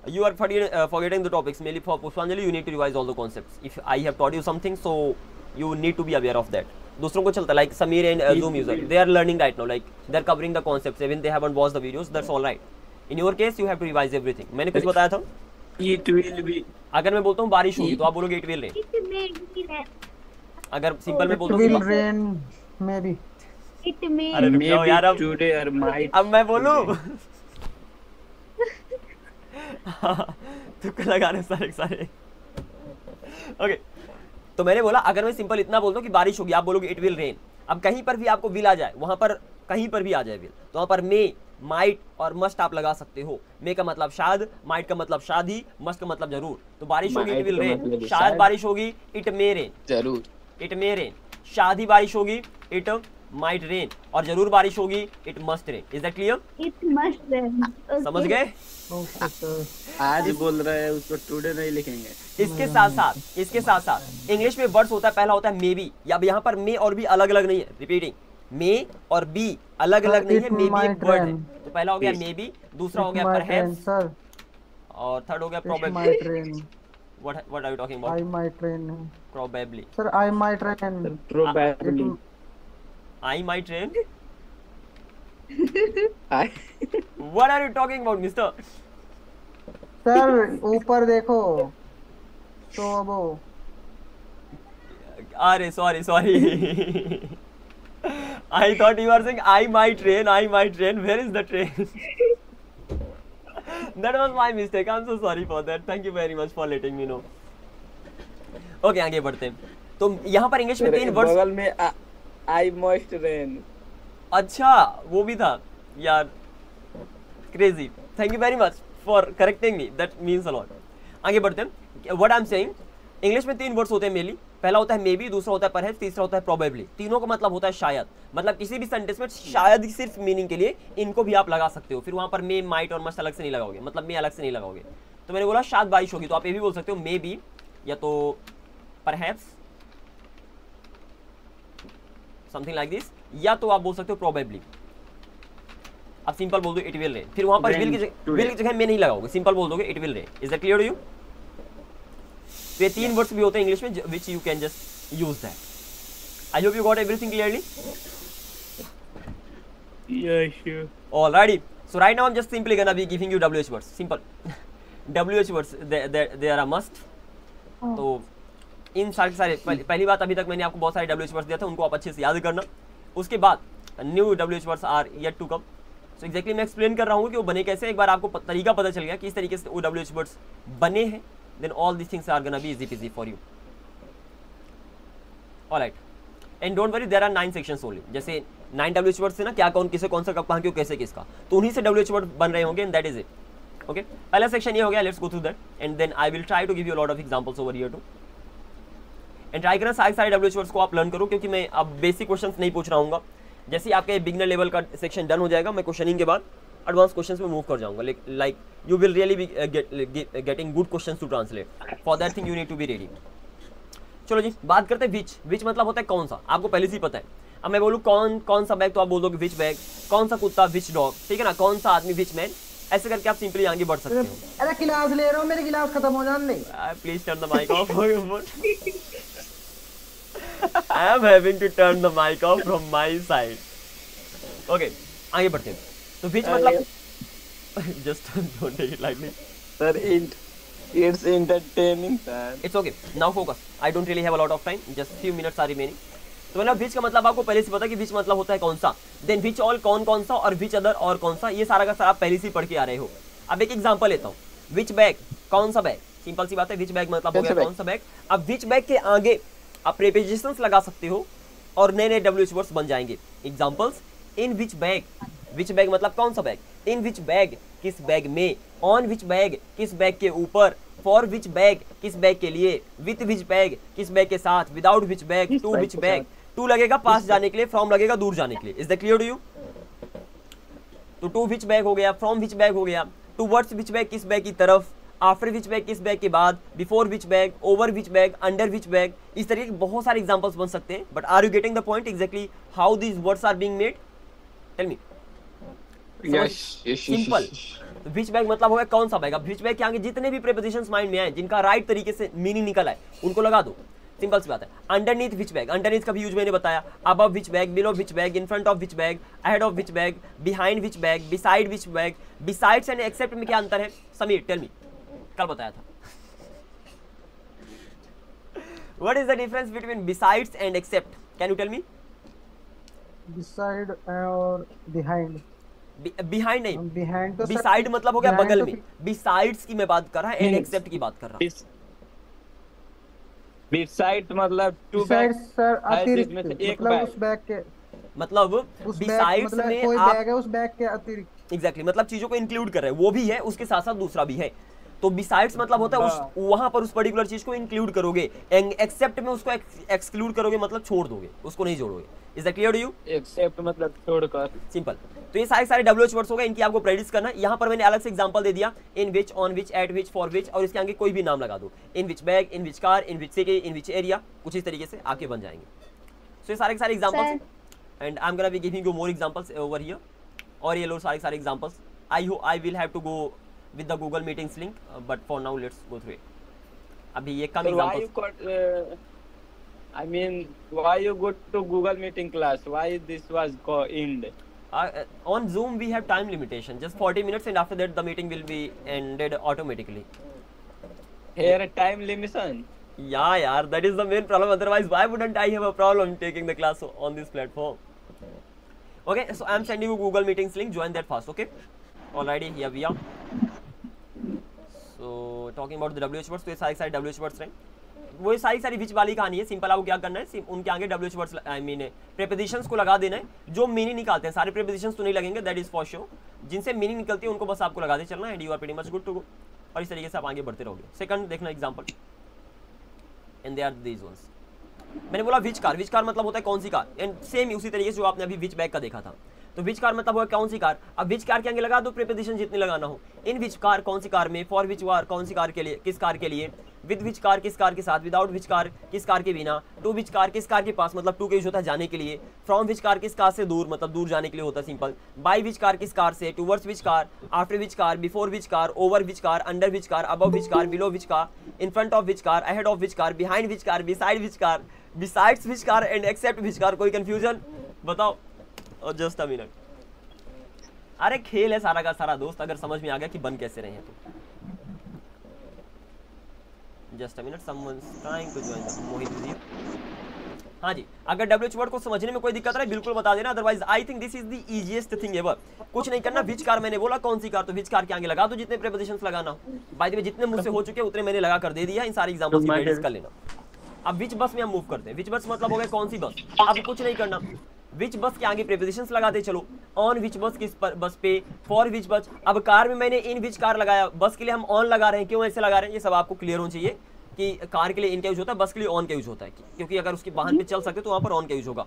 You are forgetting the topics. Mainly for Pushpanjali, you need to revise all the concepts. If I have taught you something, so you need to be aware of that. दूसरों को चलता है, like Samir and Zoom user, they are learning right now. Like they are covering the concepts. Even they haven't watched the videos. That's all right. In your case, you have to revise everything. मैंने कुछ बताया था? It will be, अगर मैं बोलता हूँ बारिश होगी, तो आप बोलोगे it will rain. It may be rain. अगर सिंपल में It बोलता will हूँ, rain, maybe. It may. अरे रुक जाओ यार, अब टुडे और माइट। अब मैं बोलूँ तुक्का लगा रहे सारे। ओके, तो मैंने बोला अगर मैं सिंपल इतना बोलता हूँ कि बारिश होगी, आप बोलोगे इट विल रेन। अब कहीं पर भी आपको विल आ जाए, वहां पर कहीं पर भी आ जाए विल, तो वहां पर मे, माइट और मस्ट आप लगा सकते हो। मे का मतलब शायद, माइट का मतलब शादी, मस्ट का मतलब जरूर। तो बारिश होगी इट विल रेन, शायद बारिश होगी इट मे रेन, जरूर इट मे रेन। शादी बारिश होगी इट माइट रेन, और जरूर बारिश होगी it must rain. Is that clear? It must rain. Okay. समझ गए? Okay, sir. आज बोल रहा है उसको टुडे नहीं लिखेंगे। इसके साथ साथ इंग्लिश में वर्ड्स होता है, पहला होता है मे बी, या यहाँ पर मे और बी अलग अलग नहीं है। रिपीटिंग, मे और बी अलग अलग नहीं है, मे बी एक वर्ड है। तो पहला हो गया मे बी, दूसरा हो गया परहैप्स, Sir, और थर्ड हो गया it probably. might rain. What are you talking I about? might rain. Probably, Sir, I might rain. Probably I might rain. I what are you talking about mister? Sir, ऊपर देखो तो वो अरे sorry I thought you were saying I might rain. Where is the train? That was my mistake. I'm so sorry for that. Thank you very much for letting me know. Okay, आगे बढ़ते हैं। तो यहाँ पर English में तीन words, बगल में आई मस्ट रेन। अच्छा वो भी था यार, crazy. Thank you very much for correcting me, that means a lot. आगे बढ़ते हैं। What I am saying, English में तीन वर्ड्स होते हैं मेनली, पहला होता है मे बी, दूसरा होता है परहैप्स, तीसरा होता है प्रोबेबली। तीनों का मतलब होता है शायद, मतलब किसी भी सेंटेंस में शायद सिर्फ मीनिंग के लिए इनको भी आप लगा सकते हो। फिर वहां पर मे, माइट और मस्ट अलग से नहीं लगाओगे, मतलब मे अलग से नहीं लगाओगे। तो मैंने बोला शायद बारिश होगी, तो आप ये भी बोल सकते हो मे बी, या तो परहैप्स, समथिंग लाइक दिस, या तो आप बोल सकते हो प्रोबेबली। आप सिंपल बोल दो इट विल रेन, फिर वहां पर विल की जगह में नहीं लगाओगे, सिंपल बोल दोगे it will rain. Is that clear to you? तो ये 3 वर्ड्स भी होते हैं इंग्लिश में which you can just use that. I hope you got everything clearly. Yeah, sure. Alrighty. So right now I'm just simply gonna be giving you WH words. Simple. WH words they are a must. तो इन सारे पहली बात, अभी तक मैंने आपको बहुत सारे WH वर्ड्स दिया था, उनको आप अच्छे से याद करना। उसके बाद new WH words are yet to come. So exactly मैं एक्सप्लेन कर रहा हूँ कि वो बने कैसे। एक बार आपको तरीका पता चल गया कि इस तरीके से वो WH वर्ड्स बने हैं, then all this things are gonna be easy peasy for you. Alright, and don't worry, there are 9 sections only. जैसे 9 WH वर्ड्स है ना, क्या कौन किसे कौन सा कब कहाँ क्यों कैसे किसका, तो उन्हीं से WH वर्ड बन रहे होंगे, and that is it. Okay, पहला सेक्शन ये हो गया, let's go through that and then I will try to give you lot of examples over here too. And try करना सारे WH वर्ड्स को आप लर्न करो, क्योंकि मैं अब बेसिक क्वेश्चंस नहीं पूछ रहा हूँ। जैसे आपके बिगिनर लेवल का सेक्शन डन हो जाएगा, मैं क्वेश्चनिंग के बाद एडवांस क्वेश्चंस में मूव कर जाऊंगा। Like you will really be getting good questions to translate. For that thing you need to be ready. चलो जी, बात करते हैं विच। विच मतलब होता है कौन सा, आपको पहले से ही पता है। अब मैं बोलूँ कौन सा बैग, तो आप बोल दोगे विच बैग। कौन सा कुत्ता, विच डॉग, ठीक है ना। कौन सा आदमी, विच मैन। ऐसे करके आप सिंपली आगे बढ़ सकते हो। अरे गिलास ले रहा हूँ, मेरे गिलास खत्म हो जाने दे। Please turn the mic off. I am having to turn the mic off from my side. Okay, आगे बढ़ते हैं। तो विच मतलब just don't take it lightly. Sir, it's entertaining, sir. It's okay. Now focus. I don't really have a lot of time. Just few minutes are remaining. तो मतलब विच का मतलब आपको पहले से पता है कि विच मतलब होता है कौन सा। देन विच ऑल कौन सा, और विच अदर और कौन सा, ये सारा का सारा आप पहले से पढ़ के आ रहे हो। अब एक एग्जांपल लेता हूँ। विच बैग, कौन सा बैग, सिंपल सी बात है। विच बैग मतलब हो गया कौन सा बैग। अब विच बैग के आगे आप प्रीपोजिशंस लगा सकते हो और नए नए WH वर्ड्स बन जाएंगे। Examples, in which bag, which bag मतलब कौन सा बैग। इन विच बैग, किस बैग में। ऑन विच बैग, किस बैग के ऊपर। फॉर विच बैग, किस बैग के लिए। विथ विच बैग, किस बैग के साथ। Without which bag, to which bag. To लगेगा पास जाने के लिए, फ्रॉम लगेगा दूर जाने के लिए। Is that clear to you? तो टू विच बैग हो गया, फ्रॉम विच बैग हो गया, टूवर्ड्स विच बैग किस बैग की तरफ, आफ्टर विच बैग किस बैग के बाद, before which bag, over which bag, under which bag. इस तरीके के बहुत सारे एग्जांपल्स बन सकते हैं। But are you getting the point exactly how these words are being made? Tell me. Simple. Which bag मतलब होगा कौन सा बैग। अब विच बैग के आगे जितने भी प्रीपोजिशंस माइंड में आए, जिनका राइट तरीके से मीनिंग निकल आए, उनको लगा दो। सिंपल सी बात है। अंडरनीथ विच बैग, अंडरनीथ का भी यूज मैंने बताया। Above which bag, below which bag, in front of which bag, ahead of which bag, behind which bag, beside which bag. Besides and except में क्या अंतर है समीर? Tell me. कल बताया था। What is the difference between besides and except? Can you tell me? Beside और behind. Behind नहीं, behind तो beside मतलब हो गया बगल में। तो besides की मैं बात कर रहा हूँ, and except की बात कर रहा हूँ। Beside मतलब two beside bags, सर अतिरिक्त अतिरिक्त, में से एक मतलब bag। उस बैग के, मतलब उस besides मतलब में कोई आप बैग है उस बैग के अतिरिक्त। एग्जैक्टली मतलब चीजों को इंक्लूड कर रहे हैं, वो भी है उसके साथ साथ दूसरा भी है। तो बिसाइड्स मतलब होता है उस वहां पर उस पर्टिकुलर चीज को इंक्लूड करोगे। एक्सेप्ट में उसको एक्सक्लूड करोगे, मतलब छोड़ दोगे, उसको नहीं जोड़ोगे। Is that clear to you? Except मतलब छोड़कर। सिंपल। तो ये सारे WH वर्ड्स हो गए, इनकी आपको प्रैक्टिस करना है। यहाँ पर मैंने अलग से एग्जांपल दे दिया, in which, on which, at which, for which, और इसके आगे कोई भी नाम लगा दो। In which bag, in which car, in which city, in which area, कुछ इस तरीके से आपके बन जाएंगे। सो ये सारे examples, and I am gonna be giving you more examples over here. और ये लो सारे examples. I will have to go with the Google Meetings link, but for now let's go through it. अभी ये कम examples. I mean, why you go to Google Meeting class? Why this was end? On Zoom we have time limitation, just 40 minutes, and after that the meeting will be ended automatically. Here time limitation. Yeah, yaar, that is the main problem. Otherwise, why wouldn't I have a problem taking the class on this platform? Okay, so I am sending you Google Meetings link. Join that fast, okay? Alrighty, here we are. So talking about the WH words, तो ये सारे WH words रहे। वो सारी विच वाली कहानी है। Simple आपको क्या करना है, उनके आगे WH words I mean prepositions को लगा देना है जो मीनिंग निकालते हैं। सारे प्रीपोजिशंस तो नहीं लगेंगे, दैट इज फॉर श्योर। जिनसे मीनिंग निकलती है उनको बस आपको लगा दे चलना, and you are pretty much good to go. और इस तरीके से आप आगे बढ़ते रहोगे। सेकंड देखना example, and they are these ones. मैंने बोला विच कार, विच कार मतलब होता है कौन सी कार, एंड सेम उसी तरीके से जो आपने अभी विच बैग का देखा था। तो विच कार मतलब हुआ कौन सी कार। अब विच कार के आगे लगा दो प्रीपोजिशन जितने लगाना हो। इन विच कार कौन सी कार में, फॉर विच कार कौन सी कार के लिए, किस कार के लिए, विद विच कार किस कार के साथ, विदाउट विच कार किस कार के बिना, टू विच कार किस कार के पास मतलब टू का यूज होता है जाने के लिए, फ्रॉम विच कार किस कार से दूर मतलब दूर जाने के लिए होता है सिंपल, बाय विच कार किस कार से, towards which car, after which car, before which car, over which car, under which car, above which car, below which car, in front of which car, ahead of which car, behind which car, beside which car, besides which car and except which car. कोई confusion बताओ? और just a minute, अरे खेल है सारा का सारा दोस्त, अगर समझ में आ गया कि बन कैसे रहे हैं तो। Just a minute, someone's trying to join the Mohit ji. हाँ जी, अगर डब्ल्यूएच वर्ड को समझने में कोई दिक्कत रहे बिल्कुल बता देना, otherwise I think this is the easiest thing ever. कुछ नहीं करना, विच कार मैंने बोला कौन सी कार, तो विच कार के आगे लगा दो जितने प्रीपोजिशंस लगाना हो। बाय द वे जितने मुझसे हो चुके उतने मैंने लगा कर दे दिया, इन सारे एग्जांपल्स की प्रैक्टिस कर लेना। अब विच बस में हम मूव करते हैं। विच बस मतलब हो गया कौन सी बस। अब कुछ नहीं करना, विच बस के आगे प्रीपोजिशंस लगाते चलो। ऑन विच बस किस बस पे, फॉर विच बस। अब कार में मैंने इन विच कार लगाया, बस के लिए हम ऑन लगा रहे हैं, क्यों ऐसे लगा रहे हैं ये सब आपको क्लियर होना चाहिए कि कार के लिए इन का यूज होता है, बस के लिए ऑन का यूज होता है, क्योंकि अगर उसके वाहन पे चल सकते तो वहाँ पर ऑन का यूज होगा।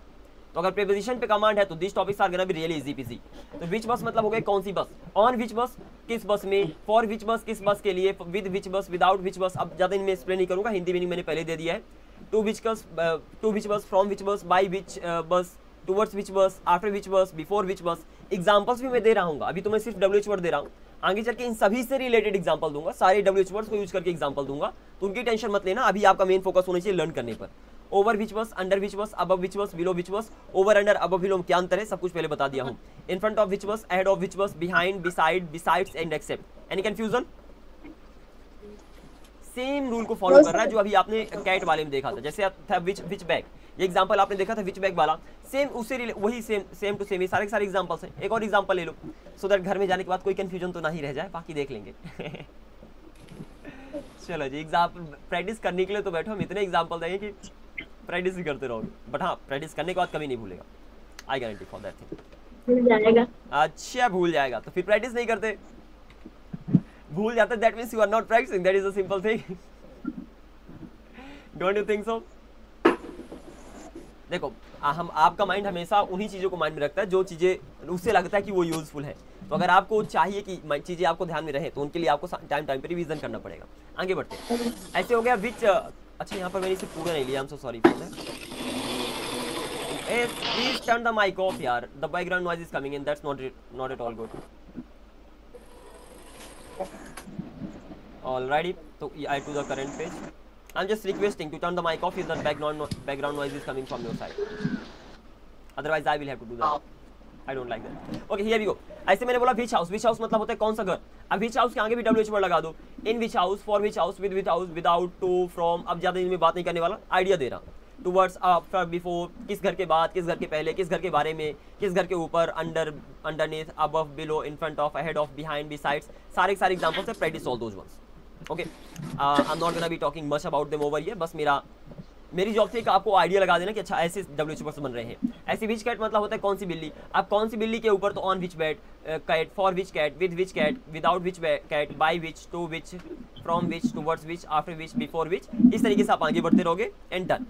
तो अगर प्रीपोजिशन पे कमांड है तो this topics are gonna be really easy peasy. तो विच बस मतलब हो गया कौन सी बस, ऑन विच बस किस बस में, फॉर विच बस किस बस के लिए, विद विच बस, विदाउट विच बस। अब ज़्यादा इनमें एक्सप्लेन नहीं करूँगा, हिंदी मीनिंग मैंने पहले दे दिया है। टू विच बस, फ्रॉम विच बस, बाई विच बस, टूवर्ड्स विच बस, आफ्टर विच बस, बिफोर विच बस। एग्जाम्पल्स भी मैं दे रहा हूँ, अभी तो मैं सिर्फ डब्ल्यूएच वर्ड दे रहा हूँ, आगे चल के इन सभी से रिलेटेड एग्जांपल दूंगा, सारे डब्ल्यूएच वर्ड्स को यूज करके एग्जांपल दूंगा, तो उनकी टेंशन मत लेना। अभी आपका मेन फोकस होना चाहिए लर्न करने पर। ओवर विच बस, अंडर विच बस, अबव विच बस, बिलो विच बस। ओवर अंडर अबव बिलो क्या अंतर है सब कुछ पहले बता दिया हूँ। इन फ्रंट ऑफ विच बस, ahead of which bus, behind, beside, besides and except. Any confusion? Same rule को फॉलो कर रहा है जो अभी आपने कैट वाले में देखा था। जैसे था विच बैग, ये एग्जांपल आपने देखा था विच बैग वाला, सेम उससे वही सेम टू सेम, ये सारे के सारे एग्जांपल्स हैं। एक और एग्जांपल ले लो, सो दैट घर में जाने के बाद कोई कंफ्यूजन तो नहीं रह जाए, बाकी देख लेंगे। चलो जी, एग्जांपल प्रैक्टिस करने के लिए तो बैठो, हम इतने एग्जांपल देंगे कि प्रैक्टिस भी करते रहोगे, बट हाँ प्रैक्टिस करने के बाद कभी नहीं भूलेगा, I guarantee for that thing. भूल जाएगा। अच्छा भूल जाएगा तो फिर प्रैक्टिस नहीं करते, भूल जाते that means you are not practicing, that is a simple thing. Don't you think so? देखो हम आपका माइंड हमेशा उन्हीं चीज़ों को माइंड में रखता है जो चीज़ें उससे लगता है कि वो यूजफुल है। तो अगर आपको चाहिए कि चीज़ें आपको ध्यान में रहे तो उनके लिए आपको टाइम पे रिवीजन करना पड़ेगा। आगे बढ़ते हैं। ऐसे हो गया विच, अच्छा यहाँ पर मैंने इसे पूरा नहीं लिया, I am so sorry for that. Please turn the mic off यार, the background noise is coming in, that's not at all good. Alrighty, so I to the current page. I'm just requesting to turn the mic off if the background noise is coming from your side. Otherwise, I will have to do that. I don't like that. Okay, here we go. ऐसे मैंने बोला which house. Which house मतलब होता है कौन सा घर। अब which house के आगे भी WH वर्ड लगा दो। In which house, for which house, with which house, without, to, from। अब ज़्यादा इनमें बात नहीं करने वाला, आइडिया दे रहा। Towards, after, before, किस घर के बाद, किस घर के पहले, किस घर के बारे में, किस घर के ऊपर, under, underneath, above, below, in front of, ahead of, behind, besides। सारे के सारे एग्जाम्पल्स है, practice all those ones. Okay, I am not gonna be talking much about them over here. बस मेरी जॉब थी कि आपको आइडिया लगा देना कि अच्छा ऐसे डब्ल्यूएच वर्ड्स बन रहे हैं। ऐसे विच कैट मतलब होता है कौन सी बिल्ली। अब कौन सी बिल्ली के ऊपर तो on which bat cat, for which cat, with which cat, without which cat, by which, to which, from which, towards which, after which, before which. इस तरीके से आप आगे बढ़ते रहोगे एंड डन।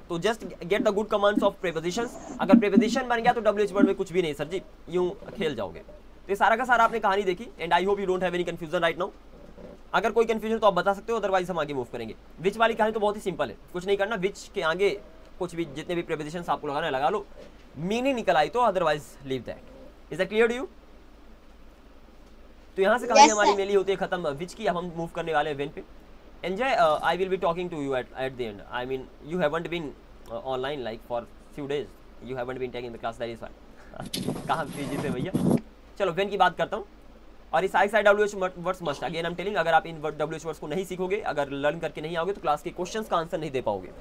तो just get the good commands of prepositions. अगर preposition बन गया तो डब्ल्यूएच वर्ड में कुछ भी नहीं सर जी, यूं खेल जाओगे। तो ये सारा का सारा आपने कहानी देखी and I hope you don't have any confusion right now. अगर कोई कंफ्यूजन तो आप बता सकते हो, अदरवाइज हम आगे मूव करेंगे। विच वाली कहानी तो बहुत ही सिंपल है, कुछ नहीं करना। विच के आगे कुछ भी जितने भी प्रीपोजिशंस आपको लगाना है लगा लो, मीनिंग निकल आई तो otherwise leave that. Is that clear to you? तो यहाँ से कहानी हमारी मेली होती है खत्म विच की। अब हम मूव करने वाले हैं वेन पे। Enjoy, I will be talking to you at the end. I mean you haven't been online like for few days, you haven't been taking the class, that is why. कहाँ busy थे भैया? चलो when की बात करता हूँ। और इस side WH words must, again I am telling, अगर आप इन डब्ल्यूएच वर्ड्स को नहीं सीखोगे, अगर लर्न करके नहीं आओगे तो क्लास के क्वेश्चंस का आंसर नहीं दे पाओगे,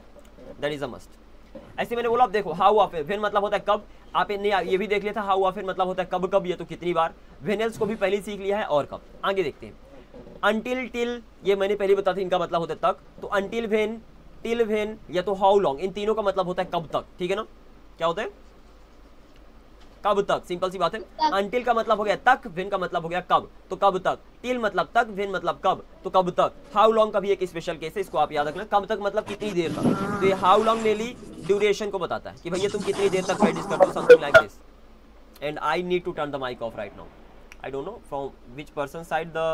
दैट इज अ मस्ट। ऐसे मैंने बोला, अब देखो हाउ ऑफन, वेन मतलब होता है कब। आप ये भी देख लिया था, हाउ ऑफन मतलब होता है कब कब, ये तो कितनी बार। वेन एल्स को भी पहले सीख लिया है, और कब। आगे देखते हैं। अनटिल, टिल, ये मैंने पहले बता था, इनका मतलब होता है तक। तो अनटिल वेन, टिल वेन या तो हाउ लॉन्ग, इन तीनों का मतलब होता है कब तक, ठीक है ना। क्या होता है? कब तक, सिंपल सी बात है। अनटिल का मतलब हो गया तक, वेन का मतलब हो गया कब, तो कब तक। टिल मतलब तक, वेन मतलब कब, तो कब तक। हाउ लॉन्ग का भी एक स्पेशल केस है, इसको आप याद रखना। कब तक मतलब कितनी देर तक। तो ये हाउ लॉन्ग मेनली ड्यूरेशन को बताता है कि भैया तुम कितनी देर तक प्रैक्टिस करते हो, something like this. and I need to turn the mic off right now. I don't know from which person's side the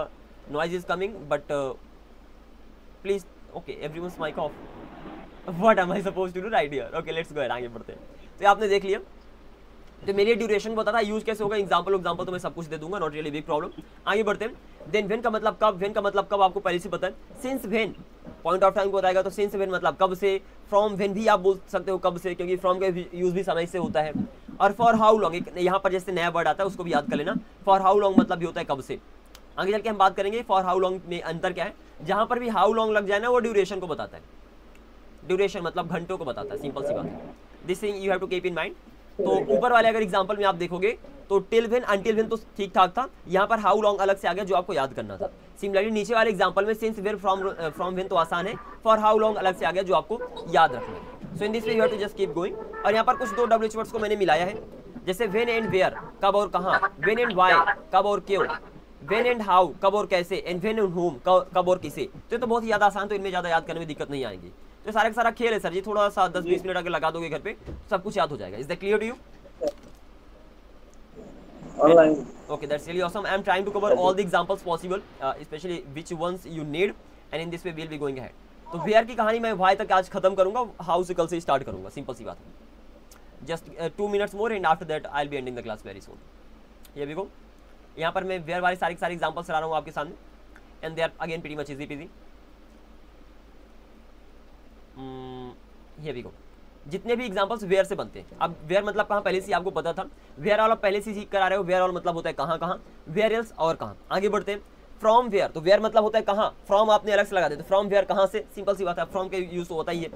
noise is coming, but please, okay, everyone's mic off. What am I supposed to do right here? Okay, let's go ahead, आगे बढ़ते हैं। तो आपने देख लिया, तो मेरी duration बता था, यूज कैसे होगा, एग्जांपल तो मैं सब कुछ दे दूंगा, नॉट रियली बिग प्रॉब्लम। आगे बढ़ते हैं। देन व्हेन का मतलब कब, व्हेन का मतलब कब आपको पहले से पता है। Since when point of time को बताएगा, तो सिंस व्हेन मतलब कब से। फ्रॉम व्हेन भी आप बोल सकते हो कब से, क्योंकि फ्रॉम का यूज भी समय से होता है। और फॉर हाउ लॉन्ग, यहाँ पर जैसे नया वर्ड आता है उसको भी याद कर लेना। फॉर हाउ लॉन्ग मतलब भी होता है कब से। आगे चल के हम बात करेंगे फॉर हाउ लॉन्ग में अंतर क्या है। जहां पर भी हाउ लॉन्ग लग जाए ना, वो ड्यूरेशन को बताता है। ड्यूरेशन मतलब घंटों को बताता है, सिंपल सी बात है। This thing you have to keep in mind. तो ऊपर वाले अगर एग्जांपल में आप देखोगे तो टिल व्हेन, अनटिल व्हेन तो ठीक ठाक था, यहाँ पर हाउ लॉन्ग अलग से आ गया जो आपको याद करना था। सिमिलरली नीचे वाले एग्जांपल में सिंस, वेयर, फ्रॉम व्हेन तो आसान है, फॉर हाउ लॉन्ग अलग से आ गया जो आपको याद रखना है। So in this way you have to just keep going. और यहाँ पर कुछ दो WH वर्ड्स को मैंने मिलाया है, जैसे व्हेन एंड वेयर कब और कहाँ, व्हेन एंड व्हाई कब और क्यों, व्हेन एंड हाउ कब और कैसे, एंड व्हेन एंड हुम कब और किसे। तो बहुत ही ज्यादा आसान, तो इनमें ज्यादा याद करने में दिक्कत नहीं आएगी। तो सारा का सारा खेल है सर जी, थोड़ा सा 10-20 मिनट अगर लगा दोगे घर पे सब कुछ याद हो जाएगा। Is that clear to you? Okay, that's really awesome. I am trying to cover all the examples possible, especially which ones you need, and in this way we'll be going ahead. तो where की कहानी मैं why तक आज खत्म करूंगा, how से कल से स्टार्ट करूंगा, सिंपल सी बात है। Just 2 minutes more and after that I'll be ending the class very soon. Here we go. यहाँ पर मैं where वाले सारे एग्जाम्पल्स ला रहा हूँ आपके सामने, and they are again pretty much easy peasy. Here we go. जितने भी एग्जांपल्स वेयर से बनते हैं, अब वेयर मतलब कहाँ पहले से आपको पता था, वेयर ऑल पहले से सीख कर आ रहे हो। वेयर ऑल मतलब होता है कहाँ कहाँ, वेयर एल्स और कहाँ। आगे बढ़ते हैं। फ्रॉम वेयर, तो वेयर मतलब होता है कहाँ, फ्रॉम आपने अलग से लगा दिया, तो फ्रॉम वेयर कहाँ से, सिंपल सी बात है, फ्रॉम का यूज तो होता ही है।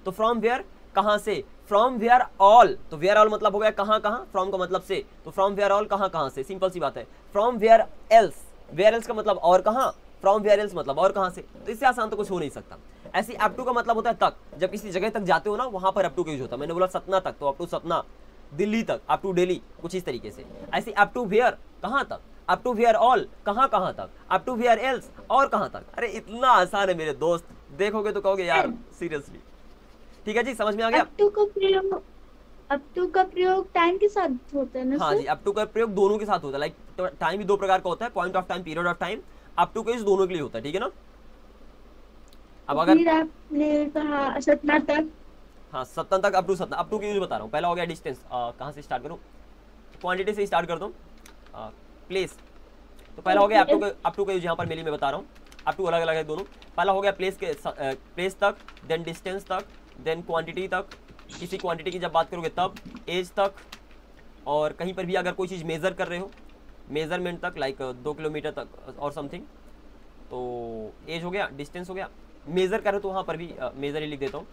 तो फ्रॉम वेयर कहाँ से, फ्रॉम वेयर ऑल, तो वेयर ऑल मतलब हो गया कहाँ कहाँ, फ्रॉम का मतलब से, तो फ्रॉम वेयर ऑल कहाँ कहाँ से, सिंपल सी बात है। From where else, where else का मतलब और कहाँ, फ्रॉम वेयर एल्स मतलब और कहाँ से। तो इससे आसान तो कुछ हो नहीं सकता। ऐसे अप टू का मतलब होता है तक, जब किसी जगह तक जाते हो ना वहां पर अप टू का यूज होता है। मैंने बोला सतना तक, तो अप टू सतना, दिल्ली तक, अप टू दिल्ली, कुछ इस तरीके से। ऐसे अप टू वेयर कहां तक, अप टू वेयर ऑल कहां कहां तक, अप टू वेयर एल्स और कहां तक। अरे इतना आसान है मेरे दोस्त, देखोगे तो कहोगे यार सीरियसली। ठीक है जी, समझ में आ गया। अप टू का प्रयोग टाइम के साथ होता है ना? हाँ जी, अप टू का प्रयोग दोनों के साथ होता है। लाइक टाइम भी दो प्रकार का होता है, point of time, period of time. Up to का यूज दोनों के लिए होता है, ठीक है ना। अब अगर फिर आपने कहा सतना तक, हाँ सतना तक, up to Satna, up to की यूज बता रहा हूँ। पहला हो गया डिस्टेंस, कहाँ से स्टार्ट करूँ, क्वांटिटी से स्टार्ट कर दूँ, प्लेस। तो पहला हो गया अप टू का यूज यहाँ पर मेरी मैं बता रहा हूँ। अप टू अलग अलग है दोनों। पहला हो गया प्लेस तक, देन डिस्टेंस तक, देन क्वांटिटी तक, किसी क्वांटिटी की जब बात करोगे तब, एज तक, और कहीं पर भी अगर कोई चीज़ मेजर कर रहे हो, मेजरमेंट तक, लाइक 2 किलोमीटर तक और समथिंग, तो एज हो गया, डिस्टेंस हो गया। मेजर करो तो वहाँ पर भी मेजर ही लिख देता हूँ।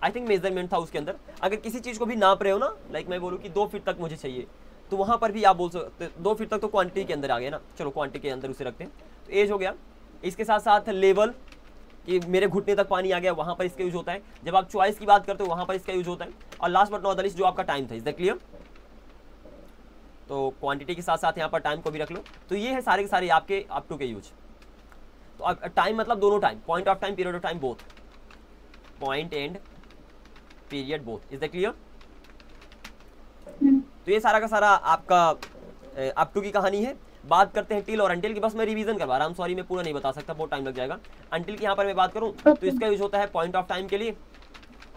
आई थिंक मेजरमेंट था उसके अंदर। अगर किसी चीज़ को भी नाप रहे हो ना, लाइक मैं बोलूँ कि 2 फीट तक मुझे चाहिए, तो वहाँ पर भी आप बोल सकते 2 फीट तक, तो क्वांटिटी के अंदर आ गया ना। चलो क्वांटिटी के अंदर उसे रखते हैं। तो एज हो गया। इसके साथ साथ लेवल, कि मेरे घुटने तक पानी आ गया, वहाँ पर इसका यूज होता है। जब आप चॉइस की बात करते हो वहाँ पर इसका यूज होता है। और last but not the least जो आपका टाइम था। Is that clear? तो क्वांटिटी के साथ साथ यहाँ पर टाइम को भी रख लो। तो ये है सारे के सारे आपके अप टू के यूज। तो अब टाइम मतलब दोनों time, point of time, period of time, both, point and period both. Is that clear? तो ये सारा का सारा आपका अप टू की कहानी है। बात करते हैं टिल और अंटिल की। बस मैं रिवीजन करवा रहा हूँ, सॉरी मैं पूरा नहीं बता सकता, बहुत टाइम लग जाएगा। अंटिल की यहाँ पर मैं बात करूँ तो इसका यूज होता है पॉइंट ऑफ टाइम के लिए,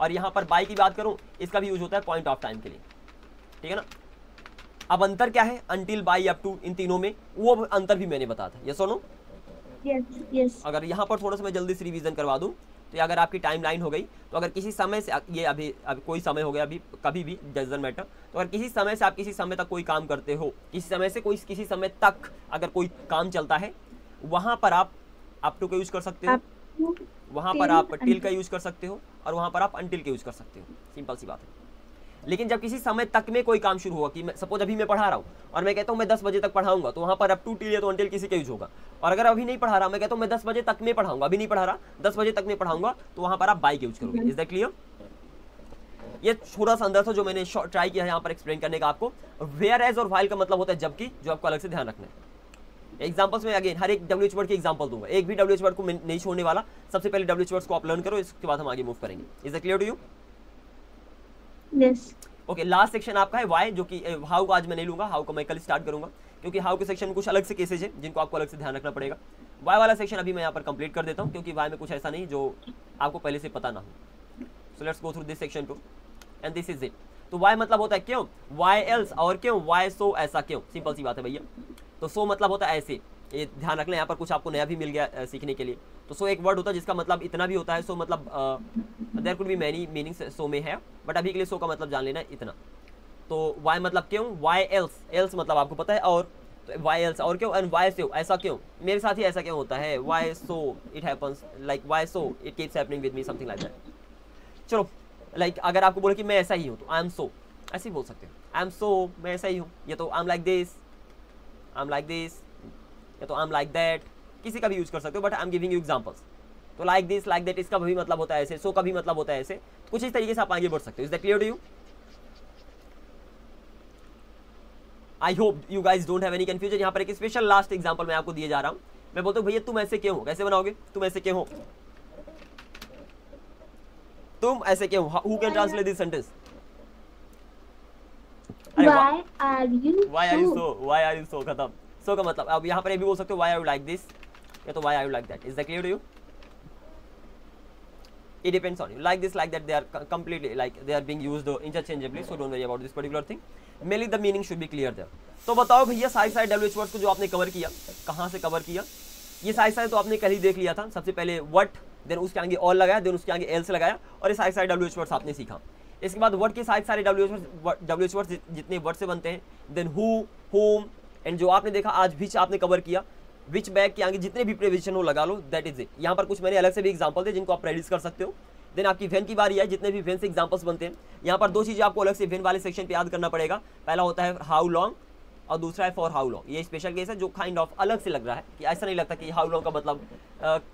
और यहाँ पर बाई की बात करूँ इसका भी यूज होता है पॉइंट ऑफ टाइम के लिए, ठीक है ना। अब अंतर क्या है अंटिल, बाई, अप टू, इन तीनों में, वो अंतर भी मैंने बताया था। यस और नो? यस। अगर यहाँ पर थोड़ा सा मैं जल्दी से रिवीजन करवा दूँ तो अगर आपकी टाइम लाइन हो गई, तो अगर किसी समय से ये अभी कोई समय हो गया, अभी कभी भी डजंट मैटर, तो अगर किसी समय से आप किसी समय तक कोई काम करते हो, किसी समय से किसी समय तक अगर कोई काम चलता है, वहाँ पर आप अप टू का यूज कर सकते हो, वहाँ पर आप टिल का यूज कर सकते हो, और वहाँ पर आप अंटिल का यूज कर सकते हो। सिंपल सी बात है। लेकिन जब किसी समय तक में कोई काम शुरू होगा, कि मैं सपोज अभी मैं पढ़ा रहा हूँ और मैं कहता हूँ मैं 10 बजे तक पढ़ाऊंगा, तो वहाँ पर अप टू, टिल या तो अंटिल किसी का यूज होगा। और अगर अभी नहीं पढ़ा रहा, मैं कहता हूँ मैं 10 बजे तक में पढ़ाऊंगा, अभी नहीं पढ़ा रहा, 10 बजे तक में पढ़ाऊंगा, तो वहाँ पर आप बाई का यूज करोगे। Is that clear? ये थोड़ा सा अंदर था जो मैंने ट्राई किया है यहाँ पर एक्सप्लेन करने का आपको। वेयर एज और व्हाइल का मतलब होता है जबकि, जो आपको अलग से ध्यान रखना है। एग्जाम्पल्स में अगेन हर एक WH वर्ड की एग्जाम्पल दूंगा, एक भी WH वर्ड को मैं नहीं छोड़ने वाला। सबसे पहले WH वर्ड्स को आप लर्न करो, इसके बाद हम आगे मूव करेंगे। Is that clear to you? Yes. Okay, last section आपका है वाई, जो कि हाउ को आज मैं नहीं लूंगा, हाउ को मैं कल स्टार्ट करूंगा, क्योंकि हाउ के सेक्शन में कुछ अलग से केसेज है जिनको आपको अलग से ध्यान रखना पड़ेगा। वाई वाला सेक्शन अभी मैं यहाँ पर कंप्लीट कर देता हूँ, क्योंकि वाई में कुछ ऐसा नहीं जो आपको पहले से पता ना हो। So let's go through this section two and this is it. तो वाई मतलब होता है क्यों, वाई एल्स और क्यों, वाई सो ऐसा क्यों, सिंपल सी बात है भैया। तो सो मतलब होता है ऐसे, ये ध्यान रखना, यहाँ पर कुछ आपको नया भी मिल गया सीखने के लिए। तो सो एक वर्ड होता है जिसका मतलब इतना भी होता है, सो मतलब there could be many meanings so में है, बट अभी के लिए सो का मतलब जान लेना है इतना। तो वाई मतलब क्यों, वाई एल्स, एल्स मतलब आपको पता है और, तो वाई एल्स और क्यों, एंड वाई सो ऐसा क्यों, मेरे साथ ही ऐसा क्यों होता है, why so it happens, like why so it keeps happening with me, something like that. चलो लाइक अगर आपको बोले कि मैं ऐसा ही हूँ, तो आई एम सो, ऐसे ही बोल सकते हो, आई एम सो, मैं ऐसा ही हूँ, या तो I am like this, I am like this, या तो आई एम लाइक दैट, किसी का भी यूज कर सकते हो, but I am giving you examples. तो लाइक दिस, लाइक दैट, इसका भी मतलब होता है ऐसे, सो का भी मतलब होता है ऐसे, कुछ इस तरीके से आप आगे बढ़ सकते हो। Is that clear to you? I hope you guys don't have any confusion. यहाँ पर एक स्पेशल लास्ट एग्जांपल मैं आपको दिए जा रहा हूँ। मैं बोलता हूँ भैया तुम ऐसे क्यों हो, कैसे बनाओगे, तुम ऐसे क्यों हो, तुम ऐसे क्यों, who can translate this sentence? Why are you Why are you so? so? Why are you so? खत्म। So का मतलब अब यहाँ पर ये भी बोल सकते हो why are you like this, या तो why are you like that. Is that clear to you? It depends on you. Like this, like that, they are completely like they are being used interchangeably. So don't worry about this particular thing. Mainly the meaning should be clear there. तो बताओ भैया सारे WH words को जो आपने cover किया, कहाँ से कवर किया? ये सारे तो आपने कल ही देख लिया था। सबसे पहले what, देन उसके आगे all लगाया, देन उसके आगे else लगाया, और ये सारे WH words आपने सीखा। इसके बाद वर्ड के सारे WH वर्ड्स जितने वर्ड से बनते हैं, देन हु, होम, एंड जो आपने देखा आज विच आपने कवर किया, विच बैग के आगे जितने भी प्रीपोजिशन हो लगा लो, दैट इज इट। यहाँ पर कुछ मैंने अलग से भी एग्जांपल थे जिनको आप प्रैक्टिस कर सकते हो। देन आपकी वेन की बारी है, जितने भी वेन से एग्जांपल्स बनते हैं, यहाँ पर दो चीज़ें आपको अलग से वेन वाले सेक्शन पे याद करना पड़ेगा। पहला होता है हाउ लॉन्ग और दूसरा है फॉर हाउ लॉन्ग। ये स्पेशल केस है जो काइंड ऑफ अलग से लग रहा है, कि ऐसा नहीं लगता कि हाउ लॉन्ग का मतलब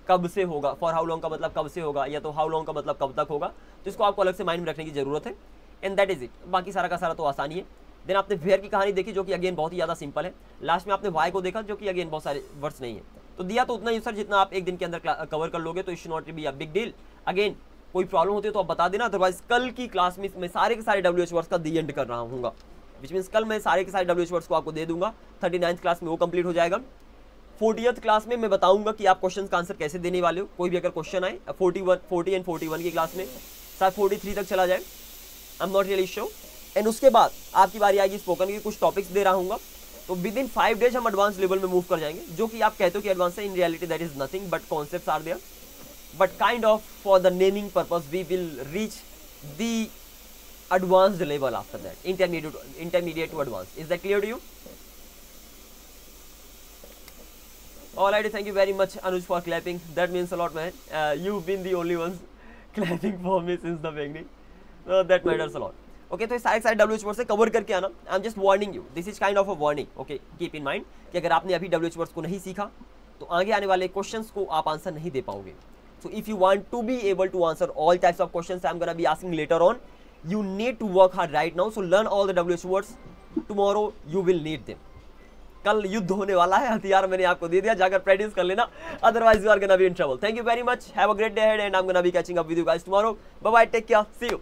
कब से होगा, फॉर हाउ लॉन्ग का मतलब कब से होगा, या तो हाउ लॉन्ग का मतलब कब तक होगा। तो इसको आपको अलग से माइंड में रखने की जरूरत है, एंड दैट इज इट। बाकी सारा का सारा तो आसानी है। देन आपने वेयर की कहानी देखी जो कि अगेन बहुत ही ज़्यादा सिंपल है। लास्ट में आपने वाई को देखा जो कि अगेन बहुत सारे वर्ड्स नहीं है। तो दिया तो उतना ही सर जितना आप एक दिन के अंदर कवर कर लोगे, तो it should not be a big deal. Again कोई प्रॉब्लम होती है तो आप बता देना, अदरवाइज कल की क्लास में मैं सारे के सारे WH वर्ड्स का दी एंड कर रहा हूँ, विच मीन्स कल मैं सारे के सारे WH वर्ड्स को आपको दे दूंगा। 39th क्लास में वो कंप्लीट हो जाएगा। 40th क्लास में मैं बताऊंगा कि आप क्वेश्चन का आंसर कैसे देने वाले हो। कोई भी अगर क्वेश्चन आए 40 एंड 41 की क्लास में, शायद 43 तक चला जाए, आई am not really sure. And उसके बाद आपकी बारी आएगी स्पोकन की, कुछ टॉपिक्स दे रहा हूँ, तो विद इन 5 डेज हम एडवांस लेवल में मूव कर जाएंगे, जो कि आप कहते हो कि एडवांस है, in reality that is nothing but concepts are there, but kind of for the naming purpose we will reach the advanced level after that, intermediate to advanced. Is that clear to you? Alright, thank you very much Anuj for clapping, that means a lot man. You've been the only ones clapping for me since the beginning, so that matters a lot. Okay, तो सारे WH word से cover करके आना। आई am just warning you, this is kind of a warning. Okay, keep in mind कि अगर आपने अभी WH words को नहीं सीखा तो आगे आने वाले क्वेश्चंस को आप आंसर नहीं दे पाओगे। So if you want to be able to answer all types of questions I'm gonna be asking later on, you need to work hard right now. So learn all the WH words. Tomorrow you will need them. कल युद्ध होने वाला है, हथियार मैंने आपको दे दिया, जाकर प्रैक्टिस कर लेना, otherwise you are gonna be in trouble. Thank you very much. Have a great day ahead and I'm gonna be catching up with you guys tomorrow. Bye bye. Take care. See you.